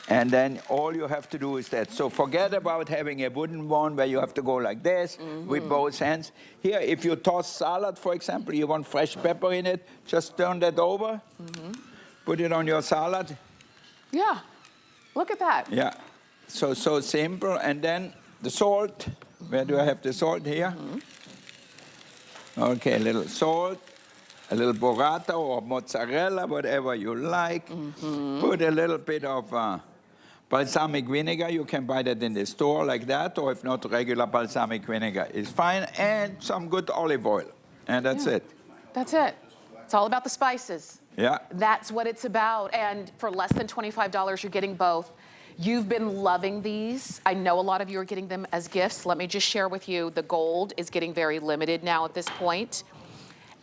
And then all you have to do is that. So forget about having a wooden one where you have to go like this with both hands. Here, if you toss salad, for example, you want fresh pepper in it, just turn that over, put it on your salad. Yeah, look at that. Yeah, so simple. And then the salt. Where do I have the salt here? Okay, a little salt. A little burrata or mozzarella, whatever you like. Put a little bit of balsamic vinegar. You can buy that in the store like that, or if not, regular balsamic vinegar is fine. And some good olive oil. And that's it. That's it. It's all about the spices. Yeah. That's what it's about. And for less than $25, you're getting both. You've been loving these. I know a lot of you are getting them as gifts. Let me just share with you, the gold is getting very limited now at this point,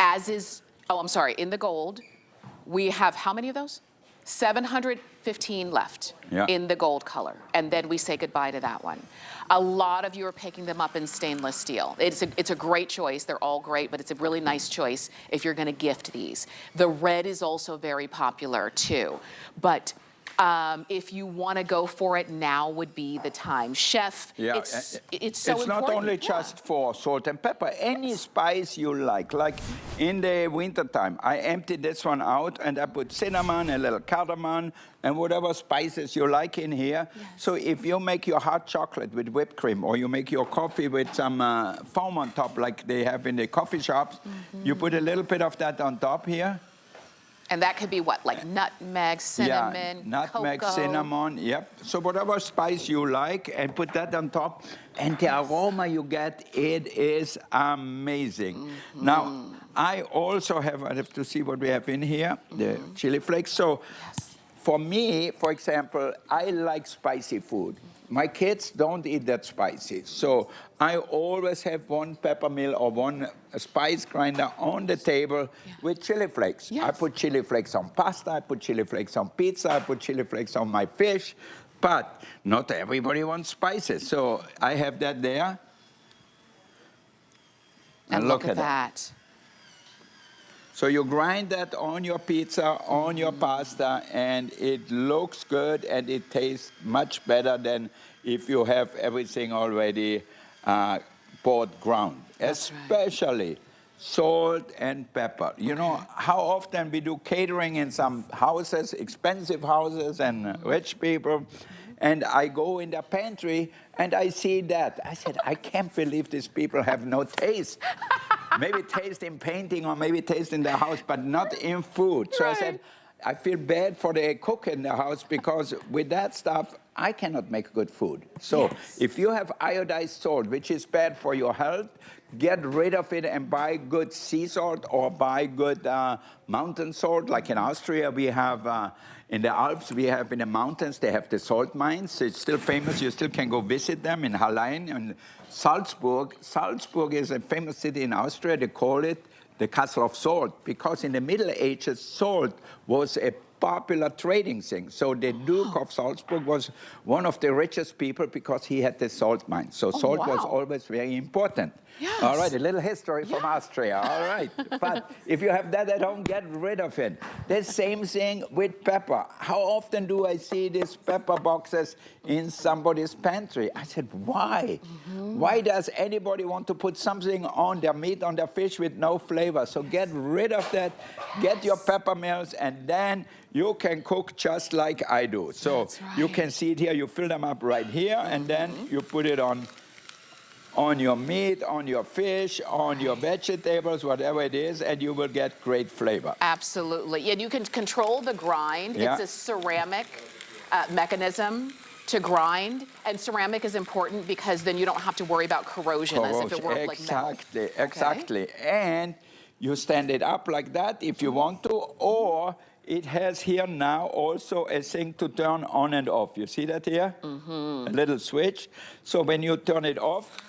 as is... Oh, I'm sorry, in the gold, we have how many of those? 715 left in the gold color. And then we say goodbye to that one. A lot of you are picking them up in stainless steel. It's a great choice. They're all great, but it's a really nice choice if you're gonna gift these. The red is also very popular too. But if you want to go for it, now would be the time. Chef, it's so important. It's not only just for salt and pepper. Any spice you like in the wintertime, I emptied this one out and I put cinnamon, a little cardamom, and whatever spices you like in here. So if you make your hot chocolate with whipped cream, or you make your coffee with some foam on top like they have in the coffee shops, you put a little bit of that on top here. And that could be what, like nutmeg, cinnamon, nutmeg, cocoa. cinnamon, So whatever spice you like, and put that on top. And the aroma you get, it is amazing. Now, I also have, I have to see what we have in here, the chili flakes. So for me, for example, I like spicy food. My kids don't eat that spicy. So I always have one pepper mill or one spice grinder on the table with chili flakes. I put chili flakes on pasta, I put chili flakes on pizza, I put chili flakes on my fish, but not everybody wants spices. So I have that there. And look at that. So you grind that on your pizza, on your pasta, and it looks good and it tastes much better than if you have everything already bought ground. Especially salt and pepper. You know how often we do catering in some houses, expensive houses and rich people, and I go in the pantry and I see that. I said, I can't believe these people have no taste. Maybe taste in painting or maybe taste in the house, but not in food. So I said, I feel bad for the cook in the house because with that stuff, I cannot make good food. So if you have iodized salt, which is bad for your health, get rid of it and buy good sea salt or buy good mountain salt. Like in Austria, we have, in the Alps, we have in the mountains, they have the salt mines. It's still famous. You still can go visit them in Hallein and Salzburg. Salzburg is a famous city in Austria. They call it the Castle of Salt, because in the Middle Ages, salt was a popular trading thing. So the Duke of Salzburg was one of the richest people because he had the salt mine. So salt was always very important. All right, a little history from Austria. All right. But if you have that at home, get rid of it. The same thing with pepper. How often do I see these pepper boxes in somebody's pantry? I said, why? Why does anybody want to put something on their meat, on their fish with no flavor? So get rid of that. Get your pepper mills, and then you can cook just like I do. So you can see it here. You fill them up right here, and then you put it on your meat, on your fish, on your vegetables, whatever it is, and you will get great flavor. Absolutely. And you can control the grind. It's a ceramic mechanism to grind, and ceramic is important because then you don't have to worry about corrosion as if it were like metal. Exactly. And you stand it up like that if you want to, or it has here now also a thing to turn on and off. You see that here? A little switch. So when you turn it off,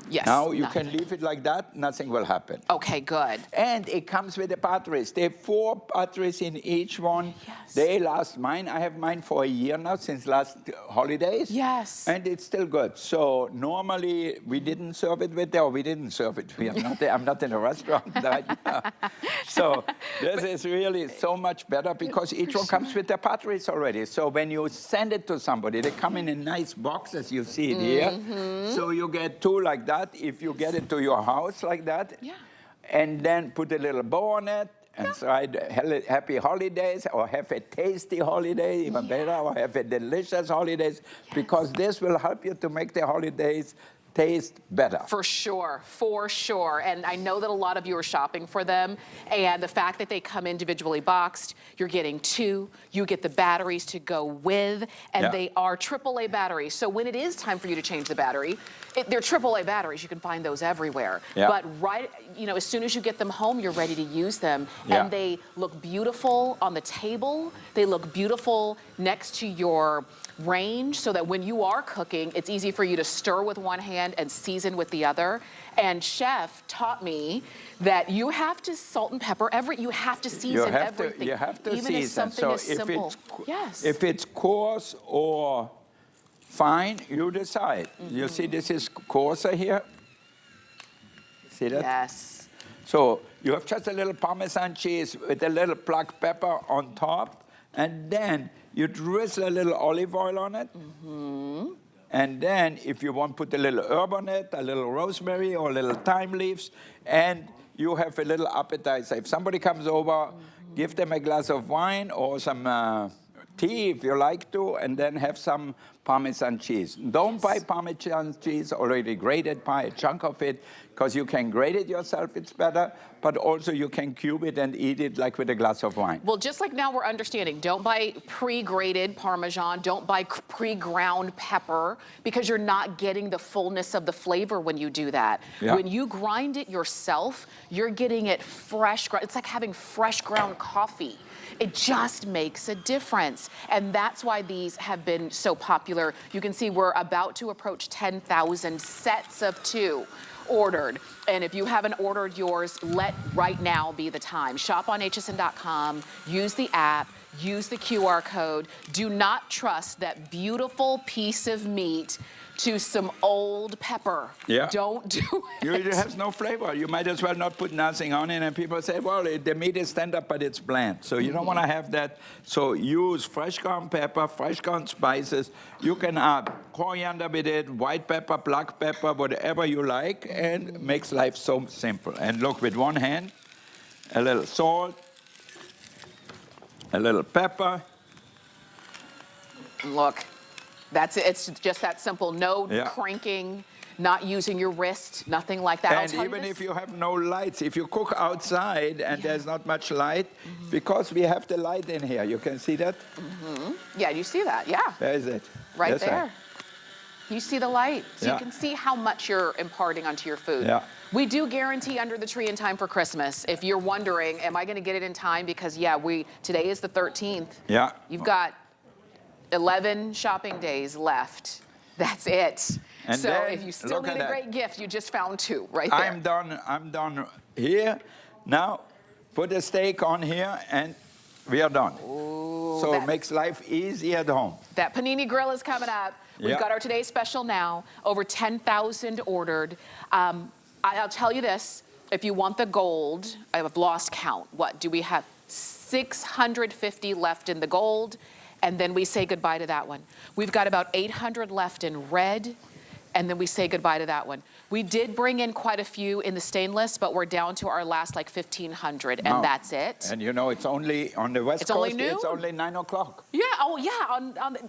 Yes. Now you nothing. can leave it like that, nothing will happen. Okay, good. And it comes with the batteries. There are 4 batteries in each one. Yes. They last mine. I have mine for a year now, since last holidays. Yes. And it's still good. So normally we didn't serve it with, or we didn't serve it. I'm not in a restaurant right now. So this is really so much better because each one comes with the batteries already. So when you send it to somebody, they come in a nice box as you see it here. So you get 2 like that. If you get it to your house like that, and then put a little bow on it, and write happy holidays, or have a tasty holiday, even better, or have a delicious holidays, because this will help you to make the holidays taste better. For sure, for sure. And I know that a lot of you are shopping for them, and the fact that they come individually boxed, you're getting 2, you get the batteries to go with, and they are AAA batteries. So when it is time for you to change the battery, they're AAA batteries, you can find those everywhere. But as soon as you get them home, you're ready to use them. And they look beautiful on the table, they look beautiful next to your range, so that when you are cooking, it's easy for you to stir with one hand and season with the other. And Chef taught me that you have to salt and pepper you have to season everything. You have to even season. If something so is simple. If it's coarse or fine, you decide. You see, this is coarser here. See that? Yes. So you have just a little Parmesan cheese with a little black pepper on top, and then you drizzle a little olive oil on it. And then if you want, put a little herb on it, a little rosemary or a little thyme leaves, and you have a little appetizer. If somebody comes over, give them a glass of wine or some tea if you like to, and then have some Parmesan cheese. Don't buy Parmesan cheese already grated, buy a chunk of it, because you can grate it yourself, it's better, but also you can cube it and eat it like with a glass of wine. Well, just like now we're understanding, don't buy pre-grated Parmesan, don't buy pre-ground pepper, because you're not getting the fullness of the flavor when you do that. When you grind it yourself, you're getting it fresh. It's like having fresh ground coffee. It just makes a difference. And that's why these have been so popular. You can see we're about to approach 10,000 sets of 2 ordered. And if you haven't ordered yours, let right now be the time. Shop on hsn.com, use the app, use the QR code. Do not trust that beautiful piece of meat to some old pepper. Don't do it. It has no flavor. You might as well not put nothing on it. And people say, well, the meat is tender, but it's bland. So you don't want to have that. So use fresh ground pepper, fresh ground spices. You can add coriander with it, white pepper, black pepper, whatever you like, and makes life so simple. And look, with one hand, a little salt, a little pepper. Look. That's it. It's just that simple. No cranking, not using your wrist, nothing like that. And even if you have no lights, if you cook outside and there's not much light, because we have the light in here, you can see that? Yeah, you see that? Yeah. There is it. Right there. You see the light. So you can see how much you're imparting onto your food. We do guarantee under the tree in time for Christmas. If you're wondering, am I going to get it in time? Because, today is the 13th. You've got 11 shopping days left. That's it. And so if you still need a great gift, you just found 2 right there. I'm done here. Now, put a steak on here, and we are done. Ooh, so it makes life easy at home. That panini grill is coming up. We've got our today's special now. Over 10,000 ordered. I'll tell you this. If you want the gold, I have lost count. What do we have? 650 left in the gold. And then we say goodbye to that one. We've got about 800 left in red, and then we say goodbye to that one. We did bring in quite a few in the stainless, but we're down to our last 1,500, and that's it. And it's only on the West Coast, only noon. It's only 9 o'clock.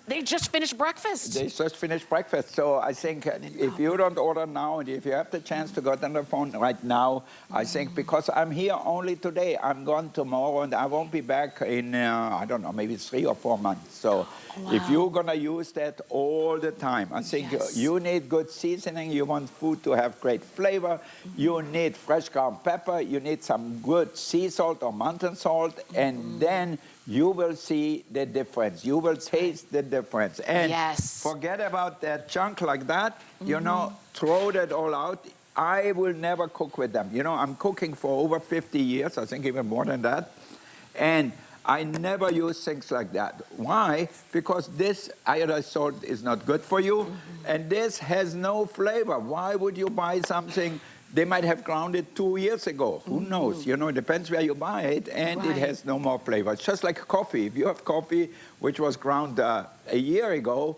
They just finished breakfast. They just finished breakfast. So I think if you don't order now, and if you have the chance to get on the phone right now, I think because I'm here only today, I'm gone tomorrow, and I won't be back in, I don't know, maybe 3 or 4 months. So if you're going to use that all the time, I think you need good seasoning. You want food to have great flavor. You need fresh ground pepper. You need some good sea salt or mountain salt. And then you will see the difference. You will taste the difference. And forget about that junk like that. You know, throw that all out. I will never cook with them. You know, I'm cooking for over 50 years, I think even more than that. And I never use things like that. Why? Because this iodized salt is not good for you, and this has no flavor. Why would you buy something? They might have ground it 2 years ago. Who knows? You know, it depends where you buy it, and it has no more flavor. It's just like coffee. If you have coffee which was ground a year ago,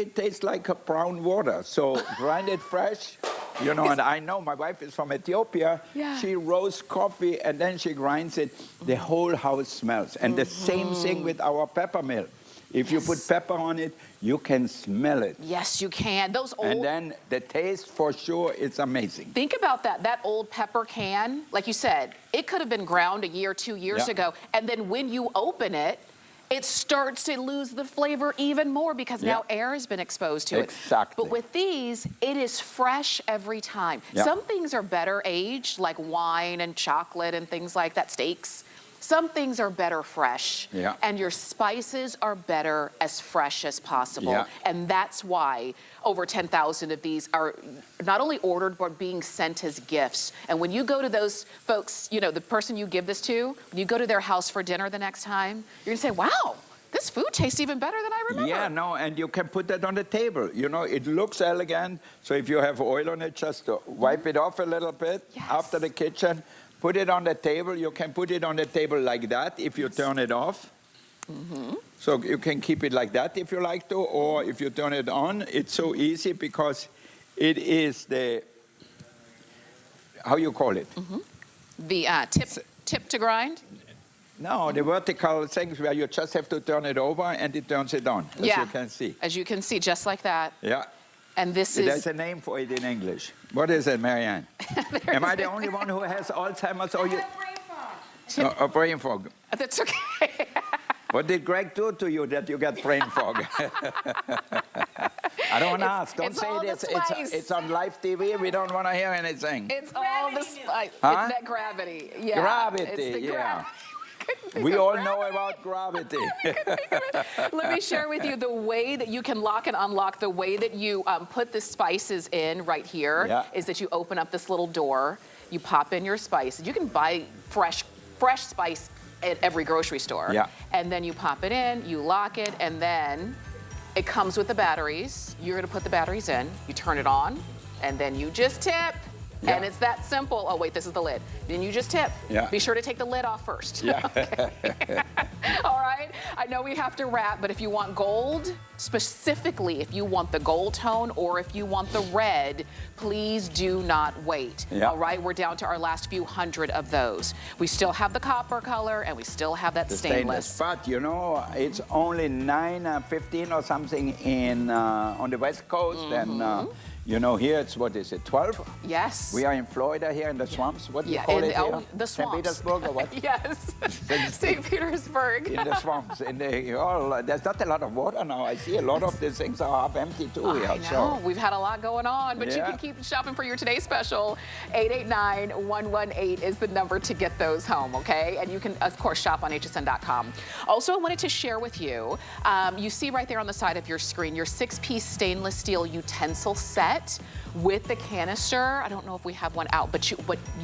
it tastes like a brown water. So grind it fresh. You know, and I know my wife is from Ethiopia. She roasts coffee and then she grinds it. The whole house smells. And the same thing with our peppermint. If you put pepper on it, you can smell it. Yes, you can. Those old... And then the taste, for sure, it's amazing. Think about that. That old pepper can, like you said, it could have been ground a year, 2 years ago. And then when you open it, it starts to lose the flavor even more because now air has been exposed to it. But with these, it is fresh every time. Some things are better aged, like wine and chocolate and things like that, steaks. Some things are better fresh. And your spices are better as fresh as possible. And that's why over 10,000 of these are not only ordered, but being sent as gifts. And when you go to those folks, you know, the person you give this to, when you go to their house for dinner the next time, you're gonna say, wow, this food tastes even better than I remember. Yeah, no, and you can put that on the table. You know, it looks elegant. So if you have oil on it, just wipe it off a little bit after the kitchen. Put it on the table. You can put it on the table like that if you turn it off. So you can keep it like that if you like to, or if you turn it on, it's so easy because it is the, how you call it? The tip to grind? No, the vertical things where you just have to turn it over and it turns it on, as you can see. As you can see, just like that. And this There's a name for it in English. What is it, Marianne? Am I the only one who has Alzheimer's? Or you? A brain fog. That's okay. What did Greg do to you that you got brain fog? I don't want to ask. Don't say this. It's on live TV. We don't want to hear anything. It's all the spice. It's that gravity. Gravity, We all know about gravity. Let me share with you the way that you can lock and unlock, the way that you put the spices in right here is that you open up this little door, you pop in your spices. You can buy fresh spice at every grocery store. And then you pop it in, you lock it, and then it comes with the batteries. You're gonna put the batteries in, you turn it on, and then you just tip. And it's that simple. Oh, wait, this is the lid. Then you just tip. Be sure to take the lid off first. All right? I know we have to wrap, but if you want gold, specifically if you want the gold tone or if you want the red, please do not wait. All right? We're down to our last few hundred of those. We still have the copper color and we still have that stainless. But, you know, it's only $9.15 or something in on the West Coast. And you know, here it's, what is it, 12? Yes. We are in Florida here in the swamps. What do you call it here? The swamps. St. Petersburg or what? Yes. St. Petersburg. In the swamps. There's not a lot of water now. I see a lot of these things are half empty too here. I know. We've had a lot going on, but you can keep shopping for your today's special. 889-118 is the number to get those home, okay? And you can, of course, shop on hsn.com. Also, I wanted to share with you, you see right there on the side of your screen, your 6-piece stainless steel utensil set with the canister. I don't know if we have one out, but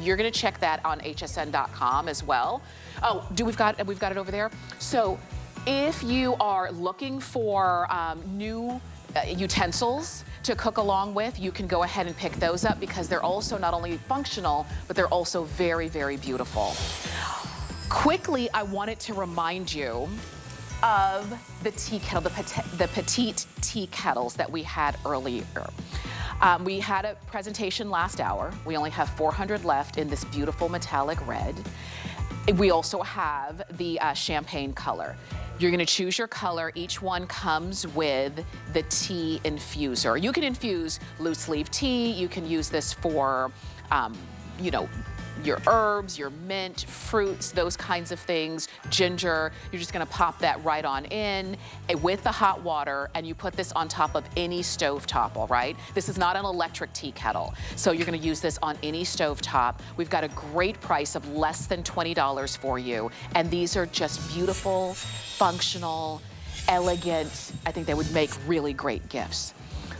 you're going to check that on hsn.com as well. Oh, we've got it over there. So if you are looking for new utensils to cook along with, you can go ahead and pick those up because they're also not only functional, but they're also very, very beautiful. Quickly, I wanted to remind you of the tea kettle, the petite tea kettles that we had earlier. We had a presentation last hour. We only have 400 left in this beautiful metallic red. We also have the champagne color. You're gonna choose your color. Each one comes with the tea infuser. You can infuse loose leaf tea. You can use this for, you know, your herbs, your mint, fruits, those kinds of things, ginger. You're just gonna pop that right on in with the hot water, and you put this on top of any stovetop, all right? This is not an electric tea kettle, so you're gonna use this on any stovetop. We've got a great price of less than $20 for you, and these are just beautiful, functional, elegant. I think they would make really great gifts.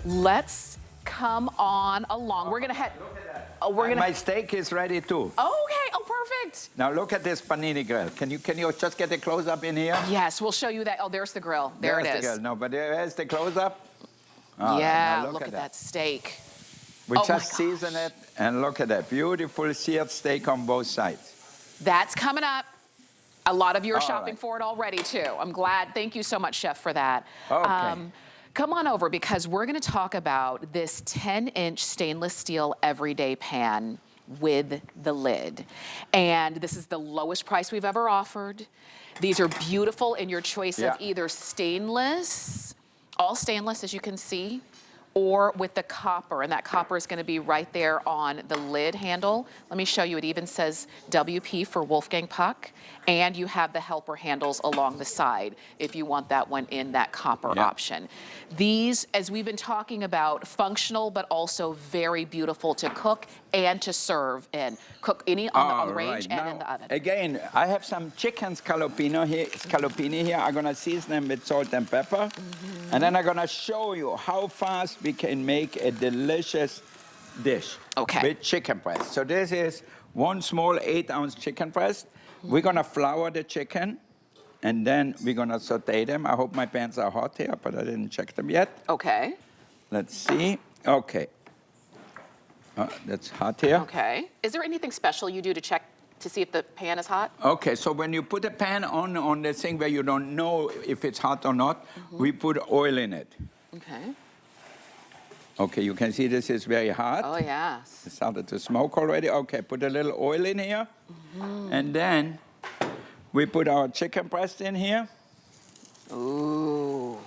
Let's come on along. We're gonna head. Oh, My steak is ready too. Oh, okay. Oh, perfect. Now look at this panini grill. Can you just get a close up in here? Yes, we'll show you that. Oh, there's the grill. There it is. The grill. No, but there's the close up. Yeah, right, look at that steak. We Oh just my season gosh. it, and look at that beautiful seared steak on both sides. That's coming up. A lot of you are All shopping right. for it already too. I'm glad. Thank you so much, Chef, for that. Okay. Come on over because we're going to talk about this 10-inch stainless steel everyday pan with the lid. And this is the lowest price we've ever offered. These are beautiful in your choice of either stainless, all stainless as you can see, or with the copper, and that copper is gonna be right there on the lid handle. Let me show you, it even says WP for Wolfgang Puck, and you have the helper handles along the side if you want that one in that copper option. These, as we've been talking about, functional but also very beautiful to cook and to serve in. Cook any on the range and in the oven. Again, I have some chicken scallopini here. I'm gonna season them with salt and pepper. And then I'm gonna show you how fast we can make a delicious dish with chicken breast. So this is one small 8-ounce chicken breast. We're gonna flour the chicken, and then we're gonna saute them. I hope my pans are hot here, but I didn't check them yet. Okay. Let's see. Okay. That's hot here. Okay. Is there anything special you do to check to see if the pan is hot? Okay, so when you put a pan on the thing where you don't know if it's hot or not, we put oil in it. Okay. Okay, you can see this is very hot. Oh, yes. It started to smoke already. Okay, put a little oil in here. And then we put our chicken breast in here. Ooh.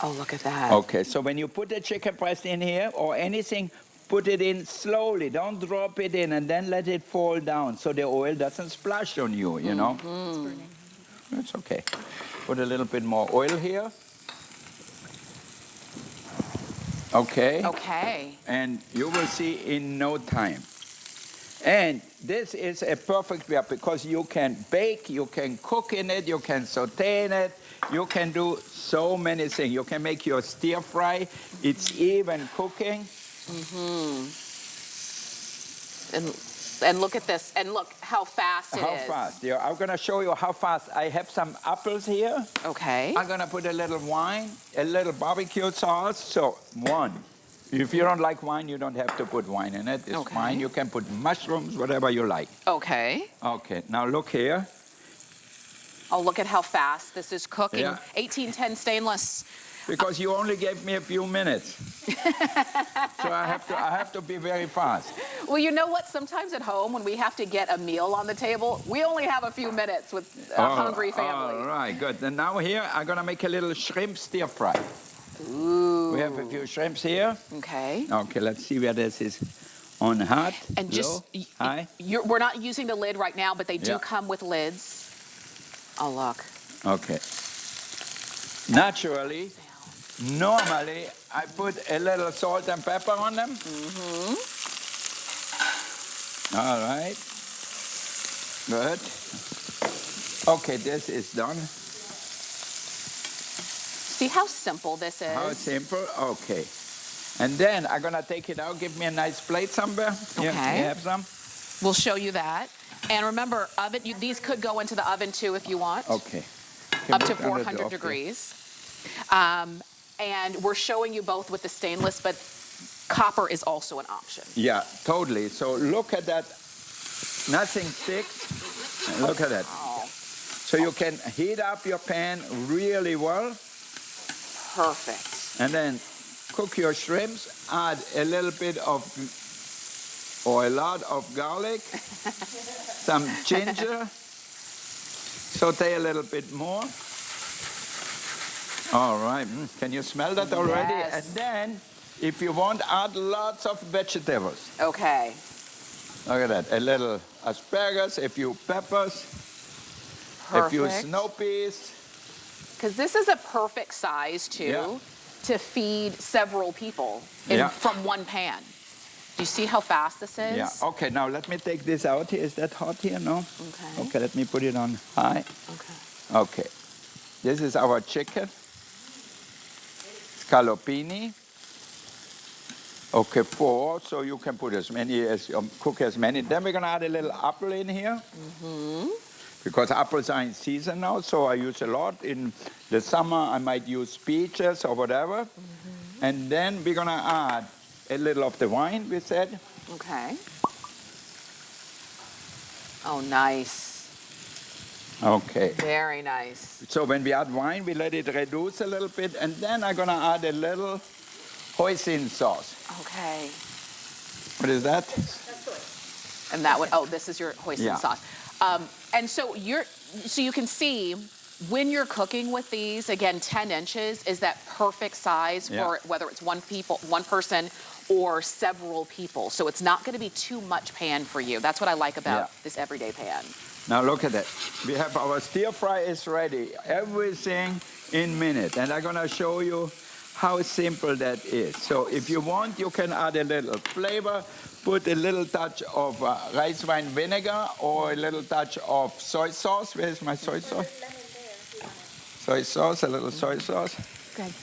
Oh, look at that. Okay, so when you put the chicken breast in here or anything, put it in slowly. Don't drop it in and then let it fall down so the oil doesn't splash on you, you know? It's burning. It's okay. Put a little bit more oil here. Okay. Okay. And you will see in no time. And this is a perfect way because you can bake, you can cook in it, you can saute in it, you can do so many things. You can make your stir fry. It's even cooking. And look at this, and look how fast it is. How fast? Yeah, I'm gonna show you how fast. I have some apples here. Okay. I'm gonna put a little wine, a little barbecue sauce. So one. If you don't like wine, you don't have to put wine in it. It's fine. You can put mushrooms, whatever you like. Okay. Okay, now look here. Oh, look at how fast this is cooking. Yeah. 1810 stainless. Because you only gave me a few minutes. So I have to be very fast. Well, you know what? Sometimes at home, when we have to get a meal on the table, we only have a few minutes with a hungry family. All right, good. And now here, I'm gonna make a little shrimp stir fry. Ooh. We have a few shrimps here. Okay. Okay, let's see where this is on hot, And just, low, high. we're not using the lid right now, but they do Yeah. come with lids. Oh, look. Okay. Naturally, normally, I put a little salt and pepper on them. All right. Good. Okay, this is done. See how simple this is? How simple? Okay. And then I'm gonna take it out. Give me a nice plate somewhere. Yeah, Okay. you have some? We'll show you that. And remember, oven. These could go into the oven too if you want. Okay. Up to Look under the 400 oven. degrees. And we're showing you both with the stainless, but copper is also an option. Yeah, totally. So look at that. Nothing sticks. Look at that. Oh, So you can heat up your pan really well, perfect. and then cook your shrimps. Add a little bit of or a lot of garlic, some ginger. Saute a little bit more. All right. Can you smell that already? Yes. And then If you want, add lots of vegetables. Okay. Look at that. A little asparagus, a few peppers, Perfect. a few snow peas. Because this is a perfect size, too, Yeah. to feed several people from one pan. Do you see how fast this is? Yeah. Okay, now let me take this out here. Is that hot here? No? Okay. Okay, let me put it on high. Okay. Okay. This is our chicken. Scallopini. Okay, 4, so you can put as many as, cook as many. Then we're gonna add a little apple in here. Because apples are in season now, so I use a lot. In the summer, I might use peaches or whatever. And then we're gonna add a little of the wine, we said. Okay. Oh, nice. Okay. Very nice. So when we add wine, we let it reduce a little bit, and then I'm gonna add a little hoisin sauce. Okay. What is that? And that would, this is your hoisin Yeah. sauce. And so you can see when you're cooking with these, again, 10 inches is that perfect size for whether it's one person or several people. So it's not gonna be too much pan for you. That's what I like about this everyday pan. Now look at that. We have our stir fry is ready. Everything in minute. And I'm gonna show you how simple that is. So if you want, you can add a little flavor, put a little touch of rice wine vinegar or a little touch of soy sauce. Where's my soy sauce? Soy sauce, a little soy sauce. Good.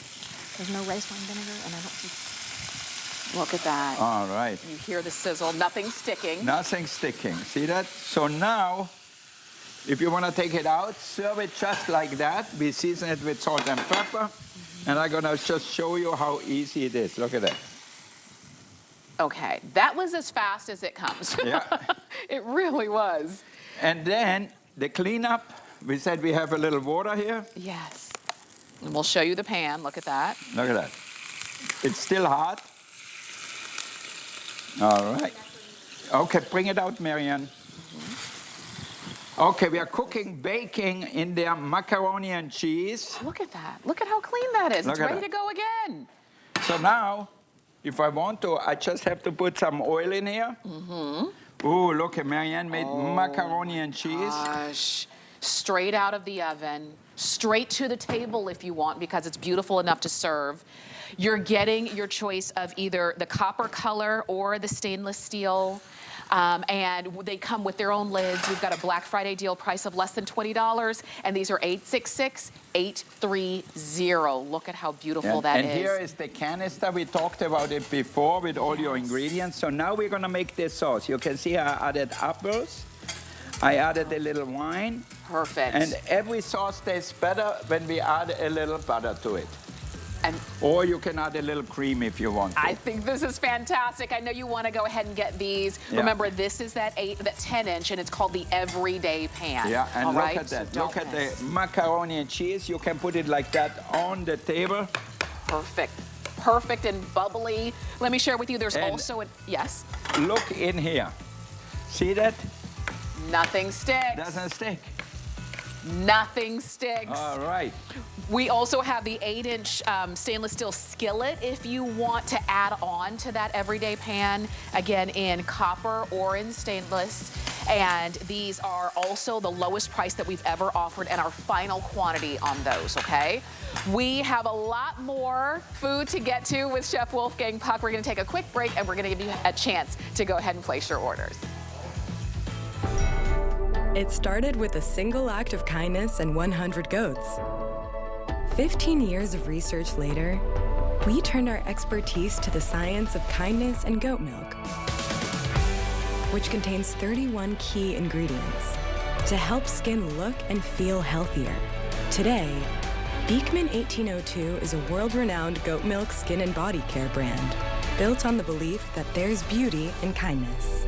There's no rice wine vinegar, and I don't see. Look at that. All right. You hear the sizzle, nothing sticking. Nothing sticking. See that? So now, if you want to take it out, serve it just like that. We season it with salt and pepper. And I'm going to just show you how easy it is. Look at that. Okay, that was as fast as it comes. Yeah. It really was. And then the cleanup, we said we have a little water here. Yes. And we'll show you the pan. Look at that. Look at that. It's still hot. All right. Okay, bring it out, Marianne. Okay, we are baking in there macaroni and cheese. Look at that. Look at how clean that is. Look It's at ready that. to go again. So now, if I want to, I just have to put some oil in here. Ooh, look, Marianne made macaroni and cheese. Gosh. Straight out of the oven, straight to the table if you want, because it's beautiful enough to serve. You're getting your choice of either the copper color or the stainless steel. And they come with their own lids. We've got a Black Friday deal price of less than $20, and these are 866-830. Look at how beautiful that is. And here is the canister. We talked about it before with all your ingredients. So now we're gonna make this sauce. You can see I added apples. I added a little wine. Perfect. And every sauce tastes better when we add a little butter to it. And or you can add a little cream if you want to. I think this is fantastic. I know you want to go ahead and get these. Yeah. Remember, this is that 10-inch, and it's called the Everyday Pan. Yeah, and all look right? at that. So Look at don't miss. the macaroni and cheese. You can put it like that on the table. Perfect. Perfect and bubbly. Let me share with you, there's And- also yes, Look in here. See that? nothing sticks. Doesn't stick. Nothing sticks. All right. We also have the 8-inch stainless steel skillet if you want to add on to that everyday pan, again in copper or in stainless. And these are also the lowest price that we've ever offered and our final quantity on those, okay? We have a lot more food to get to with Chef Wolfgang Puck. We're gonna take a quick break and we're gonna give you a chance to go ahead and place your orders. It started with a single act of kindness and 100 goats. 15 years of research later, we turned our expertise to the science of kindness and goat milk, which contains 31 key ingredients to help skin look and feel healthier. Today, Beekman 1802 is a world-renowned goat milk skin and body care brand built on the belief that there's beauty in kindness.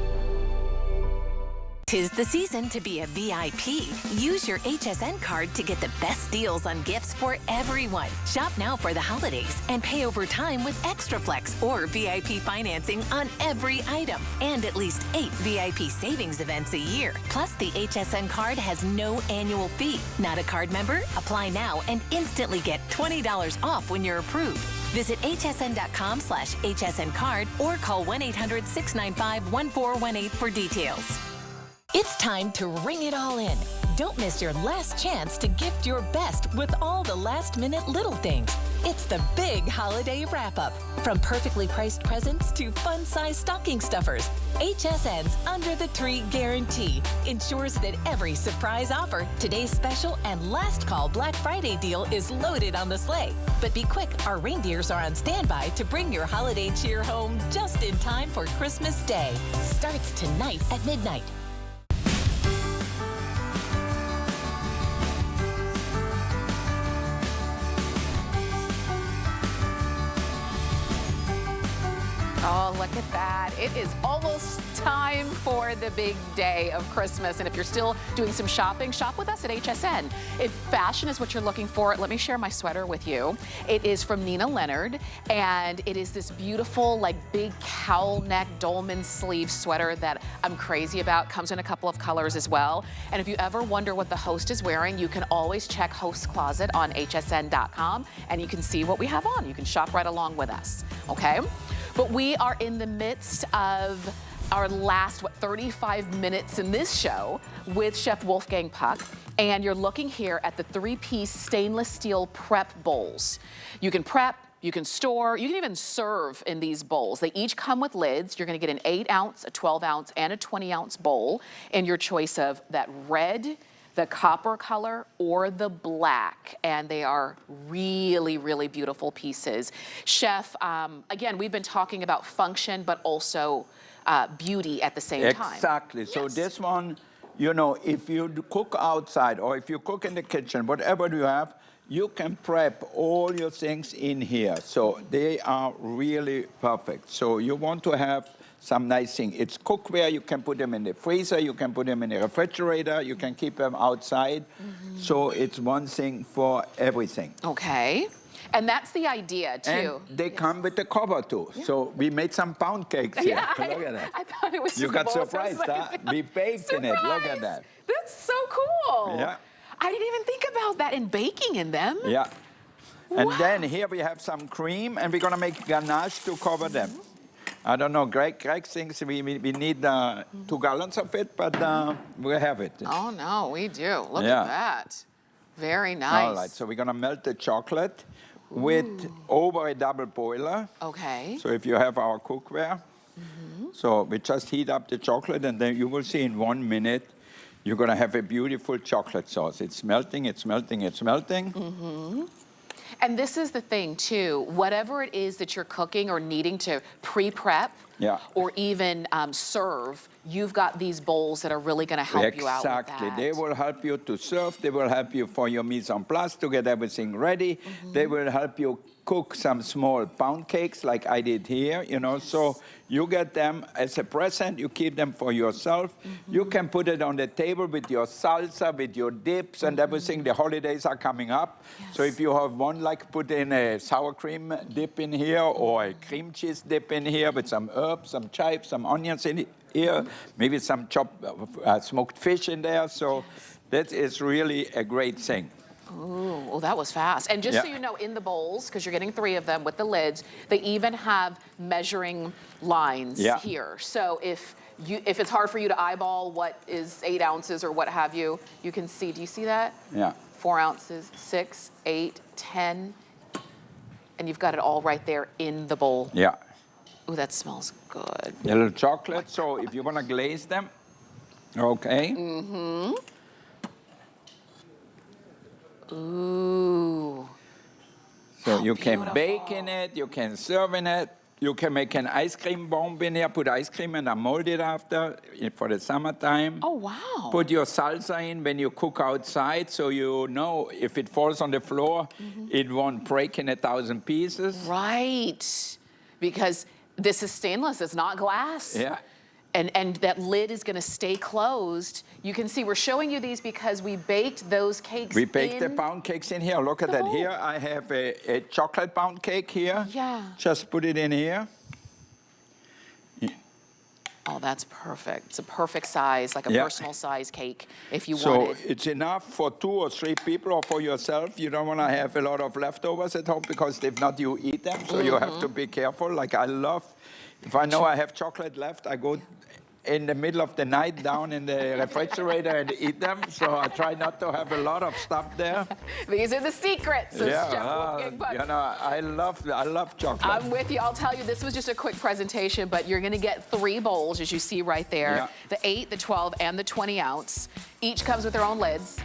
'Tis the season to be a VIP. Use your HSN card to get the best deals on gifts for everyone. Shop now for the holidays and pay over time with Extra Flex or VIP financing on every item. And at least 8 VIP savings events a year. Plus, the HSN card has no annual fee. Not a card member? Apply now and instantly get $20 off when you're approved. Visit hsn.com/HSN card or call 1-800-695-1418 for details. It's time to ring it all in. Don't miss your last chance to gift your best with all the last-minute little things. It's the big holiday wrap-up. From perfectly priced presents to fun-sized stocking stuffers, HSN's Under the Tree Guarantee ensures that every surprise offer, today's special and last call Black Friday deal is loaded on the sleigh. But be quick, our reindeers are on standby to bring your holiday cheer home just in time for Christmas Day. Starts tonight at midnight. Oh, look at that. It is almost time for the big day of Christmas. And if you're still doing some shopping, shop with us at HSN. If fashion is what you're looking for, let me share my sweater with you. It is from Nina Leonard, and it is this beautiful, like, big cowl neck dolman sleeve sweater that I'm crazy about. Comes in a couple of colors as well. And if you ever wonder what the host is wearing, you can always check Host's Closet on hsn.com, and you can see what we have on. You can shop right along with us, okay? But we are in the midst of our last, 35 minutes in this show with Chef Wolfgang Puck. And you're looking here at the 3-piece stainless steel prep bowls. You can prep, you can store, you can even serve in these bowls. They each come with lids. You're gonna get an 8-ounce, a 12-ounce, and a 20-ounce bowl in your choice of that red, the copper color, or the black, and they are really, really beautiful pieces. Chef, again, we've been talking about function, but also beauty at the same time. Exactly. So Yes. this one, you know, if you cook outside or if you cook in the kitchen, whatever you have, you can prep all your things in here. So they are really perfect. So you want to have some nice thing. It's cookware. You can put them in the freezer. You can put them in the refrigerator. You can keep them outside. So it's one thing for everything. Okay. And that's the idea, too. And they come with the cover, too. So we made some pound cakes here. Yeah, Look at that. I thought it was You just got a bowl, so I was surprised, like, huh? We baked in it. Look at surprise! that. That's so cool. Yeah. I didn't even think about that in baking in them. Yeah. And Wow. then here we have some cream, and we're going to make ganache to cover them. I don't know, Greg thinks we need 2 gallons of it, but we have it. Oh, no, we do. Look Yeah. at that. Very nice. All right, so we're going to melt the chocolate with over a double boiler. Okay. So if you have our cookware, so we just heat up the chocolate, and then you will see in 1 minute, you're going to have a beautiful chocolate sauce. It's melting, it's melting, it's melting. And this is the thing, too. Whatever it is that you're cooking or needing to pre-prep or even serve, you've got these bowls that are really going to help you out with that. Exactly. They will help you to serve. They will help you for your mise en place to get everything ready. They will help you cook some small pound cakes like I did here, you know. So you get them as a present. You keep them for yourself. You can put it on the table with your salsa, with your dips and everything. The holidays are coming up. So if you have one, like put in a sour cream dip in here or a cream cheese dip in here with some herbs, some chives, some onions in here, maybe some chopped smoked fish in there. So that is really a great thing. Ooh, well, that was fast. And just so you know, in the bowls, because you're getting 3 of them with the lids, they even have measuring lines here. So if it's hard for you to eyeball what is 8 ounces or what have you, you can see. Do you see that? Yeah. 4 ounces, 6, 8, 10, and you've got it all right there in the bowl. Yeah. Ooh, that smells good. A little chocolate. So if you want to glaze them, okay. Ooh. So How you can beautiful. bake in it, you can serve in it, you can make an ice cream bomb in here, put ice cream and mold it after for the summertime. Oh, wow. Put your salsa in when you cook outside, so you know if it falls on the floor, it won't break in 1,000 pieces. Right. Because this is stainless, it's not glass. Yeah. And that lid is gonna stay closed. You can see we're showing you these because we baked those cakes We baked the in pound cakes in here. Look at the that. bowl. Here I have a chocolate pound cake here. Yeah. Just put it in here. Oh, that's perfect. It's a perfect size, like a Yeah. personal size cake if you So wanted. it's enough for 2 or 3 people or for yourself. You don't want to have a lot of leftovers at home because if not, you eat them. So you have to be careful. Like I love, if I know I have chocolate left, I go in the middle of the night down in the refrigerator and eat them. So I try not to have a lot of stuff there. These are the secrets of Chef Wolfgang. But you know, I love chocolate. I'm with you. I'll tell you, this was just a quick presentation, but you're going to get 3 bowls, as you see right there. Yeah. The 8, the 12, and the 20 ounce. Each comes with their own lids.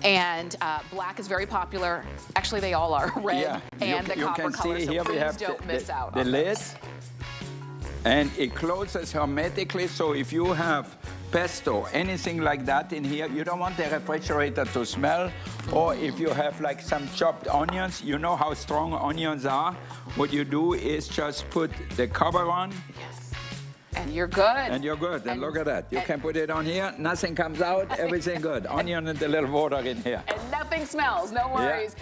And black is very popular. Actually, they all are. Red and the copper color. So here we please have don't miss out the on lid. this. And it closes hermetically, so if you have pesto, anything like that in here, you don't want the refrigerator to smell. Or if you have like some chopped onions, you know how strong onions are. What you do is just put the cover on. Yes. And you're good. And you're good. And look at that. You can put it on here. Nothing comes out. Everything good. Onion and a little water in here. And nothing smells. No worries.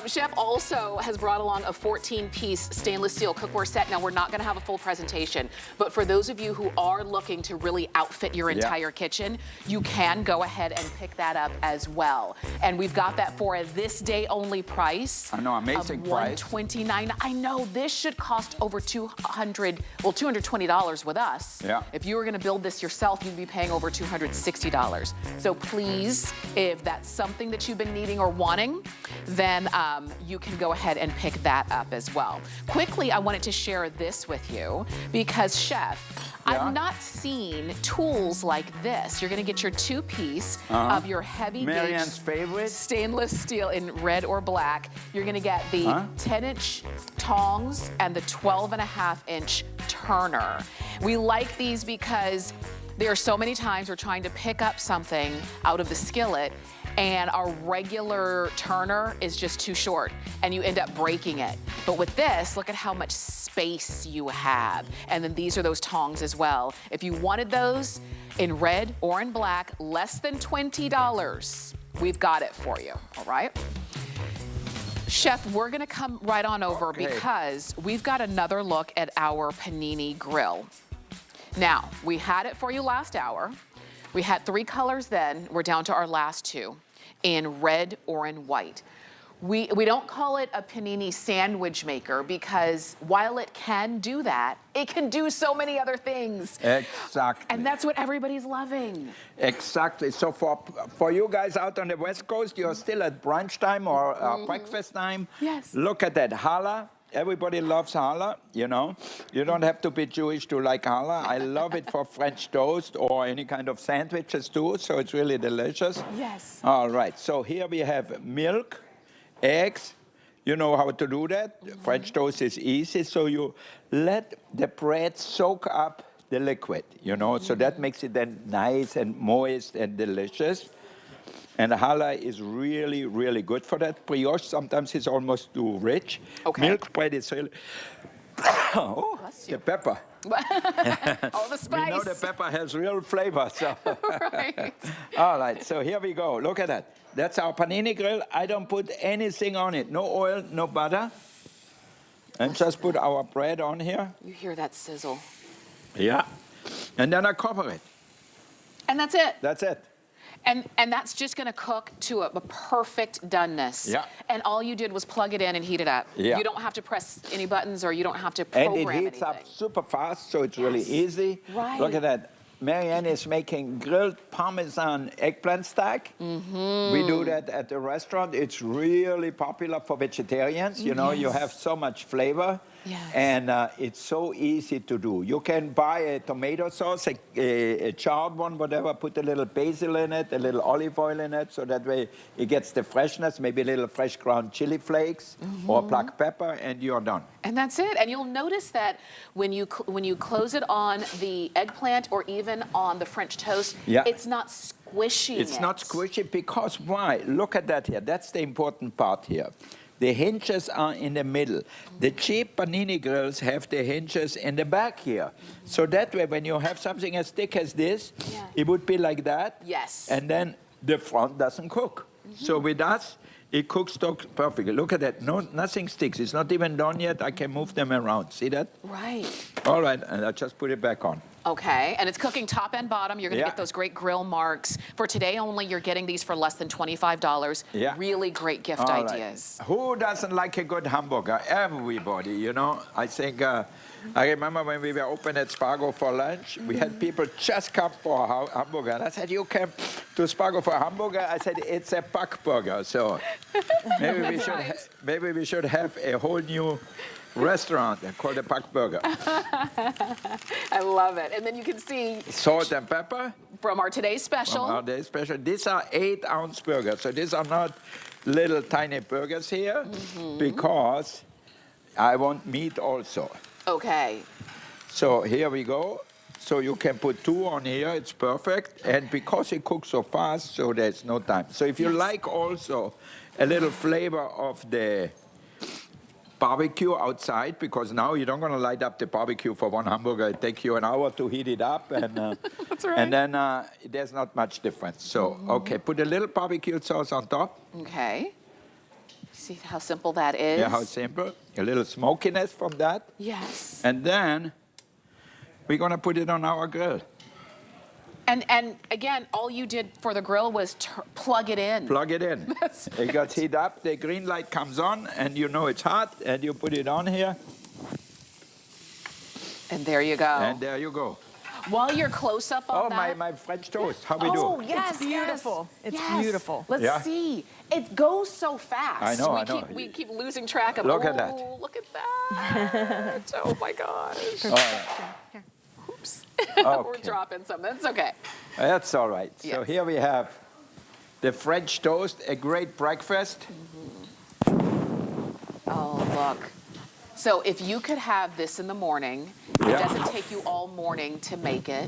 Chef also has brought along a 14-piece stainless steel cookware set. Now, we're not going to have a full presentation, but for those of you who are looking to really outfit your entire kitchen, you can go ahead and pick that up as well. And we've got that for a this day only price. I know, amazing price. $129. I know this should cost over $220 with us. Yeah. If you were going to build this yourself, you'd be paying over $260. So please, if that's something that you've been needing or wanting, then you can go ahead and pick that up as well. Quickly, I wanted to share this with you because, Chef, I've not seen tools like this. You're going to get your 2-piece of your heavy Marianne's favorite. stainless steel in red or black. You're going to get the 10-inch tongs and the 12.5-inch turner. We like these because there are so many times we're trying to pick up something out of the skillet and our regular turner is just too short and you end up breaking it. But with this, look at how much space you have. And then these are those tongs as well. If you wanted those in red or in black, less than $20, we've got it for you, all right? Chef, we're gonna come right on over because we've got another look at our panini grill. Now, we had it for you last hour. We had 3 colors then. We're down to our last 2 in red or in white. We don't call it a panini sandwich maker because while it can do that, it can do so many other things. Exactly. And that's what everybody's loving. Exactly. So for you guys out on the West Coast, you're still at brunch time or breakfast time. Yes. Look at that challah. Everybody loves challah, you know. You don't have to be Jewish to like challah. I love it for French toast or any kind of sandwiches too, so it's really delicious. Yes. All right, so here we have milk, eggs. You know how to do that. French toast is easy, so you let the bread soak up the liquid, you know, so that makes it then nice and moist and delicious. And challah is really, really good for that. Brioche sometimes is almost too rich. Okay. Milk bread is really... Oh, the pepper. All the spice. We know the pepper has real flavor. So. Right. All right, so here we go. Look at that. That's our panini grill. I don't put anything on it. No oil, no butter. And just put our bread on here. You hear that sizzle. Yeah. And then I cover it. And that's it. That's it. And that's just gonna cook to a perfect doneness. Yeah. And all you did was plug it in and heat it up. Yeah. You don't have to press any buttons or you don't have to And program it heats anything. up super fast, so it's really easy. Right. Look at that. Marianne is making grilled Parmesan eggplant stack. We do that at the restaurant. It's really popular for vegetarians. You know, you have so much flavor. Yes. And it's so easy to do. You can buy a tomato sauce, a charred one, whatever, put a little basil in it, a little olive oil in it, so that way it gets the freshness, maybe a little fresh ground chili flakes or black pepper, and you're done. And that's it. And you'll notice that when you close it on the eggplant or even on the French toast, it's not squishy. It's not squishy because why? Look at that here. That's the important part here. The hinges are in the middle. The cheap panini grills have the hinges in the back here. So that way, when you have something as thick as this, it would be like that. Yes. And then the front doesn't cook. So with us, It cooks perfectly. Look at that. No, nothing sticks. It's not even done yet. I can move them around. See that? Right. All right, and I just put it back on. Okay, and it's cooking top and bottom. You're gonna Yeah. get those great grill marks. For today only, you're getting these for less than $25. Yeah. Really great gift All right. ideas. Who doesn't like a good hamburger? Everybody, you know. I think, I remember when we were open at Spargo for lunch, we had people just come for a hamburger. And I said, you came to Spargo for a hamburger? I said, it's a pack burger. So maybe we should have a whole new restaurant called a pack burger. I love it. And then you can see Salt and pepper. from our today's special. Our day special. These are 8-ounce burgers. So these are not little tiny burgers here because I want meat also. Okay. So here we go. So you can put 2 on here. It's perfect. And because it cooks so fast, so there's no time. So if you like also a little flavor of the barbecue outside, because now you don't want to light up the barbecue for one hamburger. It takes you an hour to heat it up, and That's right. and then there's not much difference. So okay, put a little barbecue sauce on top. Okay. See how simple that is? Yeah, how simple. A little smokiness from that, Yes. and then we're gonna put it on our grill. And again, all you did for the grill was plug it in. Plug it in. That's It got heat up. The green light comes on, and you know it's hot, and you put it on here, And there you go. and there you go. While you're close up on Oh, that. my French toast. How we Oh, do? yes, It's beautiful. yes, It's yes. beautiful. Let's Yeah. see. It goes so fast. I know, I know. We keep losing track of. Look oh, at that. Look at that. Oh my gosh. All right. Oops. Okay. We're dropping some. That's okay. That's all right. So Yes. here we have the French toast, a great breakfast. Oh, look. So if you could have this in the morning, it Yeah. doesn't take you all morning to make it.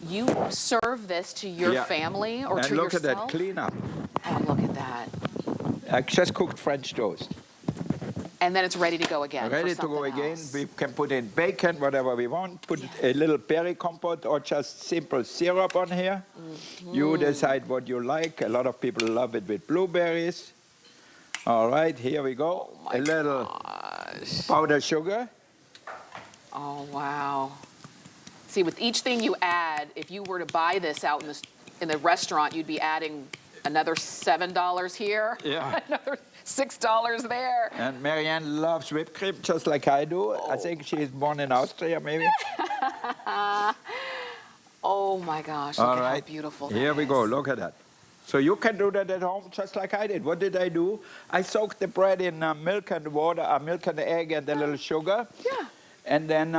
You serve this to your Yeah. family or And to look yourself. at that, clean up. Oh, look at that. I just cooked French toast. And then it's ready to go again. for Ready to go something again. else. We can put in bacon, whatever we want. Put a little berry compote or just simple syrup on here. You decide what you like. A lot of people love it with blueberries. All right, here we go. Oh A little powdered sugar. Oh, wow. See, with each thing you add, if you were to buy this out in the restaurant, you'd be adding another $7 here, Yeah. another $6 there. And Marianne loves whipped cream, just like I do. I think she's born in Austria, maybe. Oh my gosh, look All at right. how beautiful Here that we go. is. Look at that. So you can do that at home just like I did. What did I do? I soaked the bread in milk and water, milk and egg and a little sugar. Yeah. And then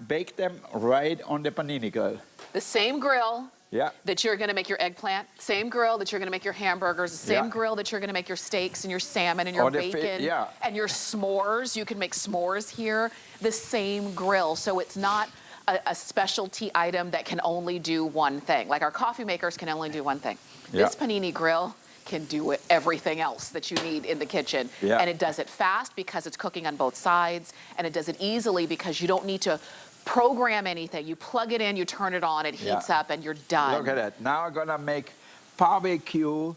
bake them right on the panini grill. The same grill Yeah. that you're gonna make your eggplant, same grill that you're gonna make your hamburgers, the same Yeah. grill that you're gonna make your steaks and your salmon and your Or the bacon yeah. and your s'mores. You can make s'mores here, the same grill. So it's not a specialty item that can only do one thing. Like our coffee makers can only do one thing. Yeah. This panini grill can do everything else that you need in the kitchen. Yeah. And it does it fast because it's cooking on both sides, and it does it easily because you don't need to program anything. You plug it in, you turn it on, it heats Yeah. up, and you're done. Look at that. Now I'm going to make barbecue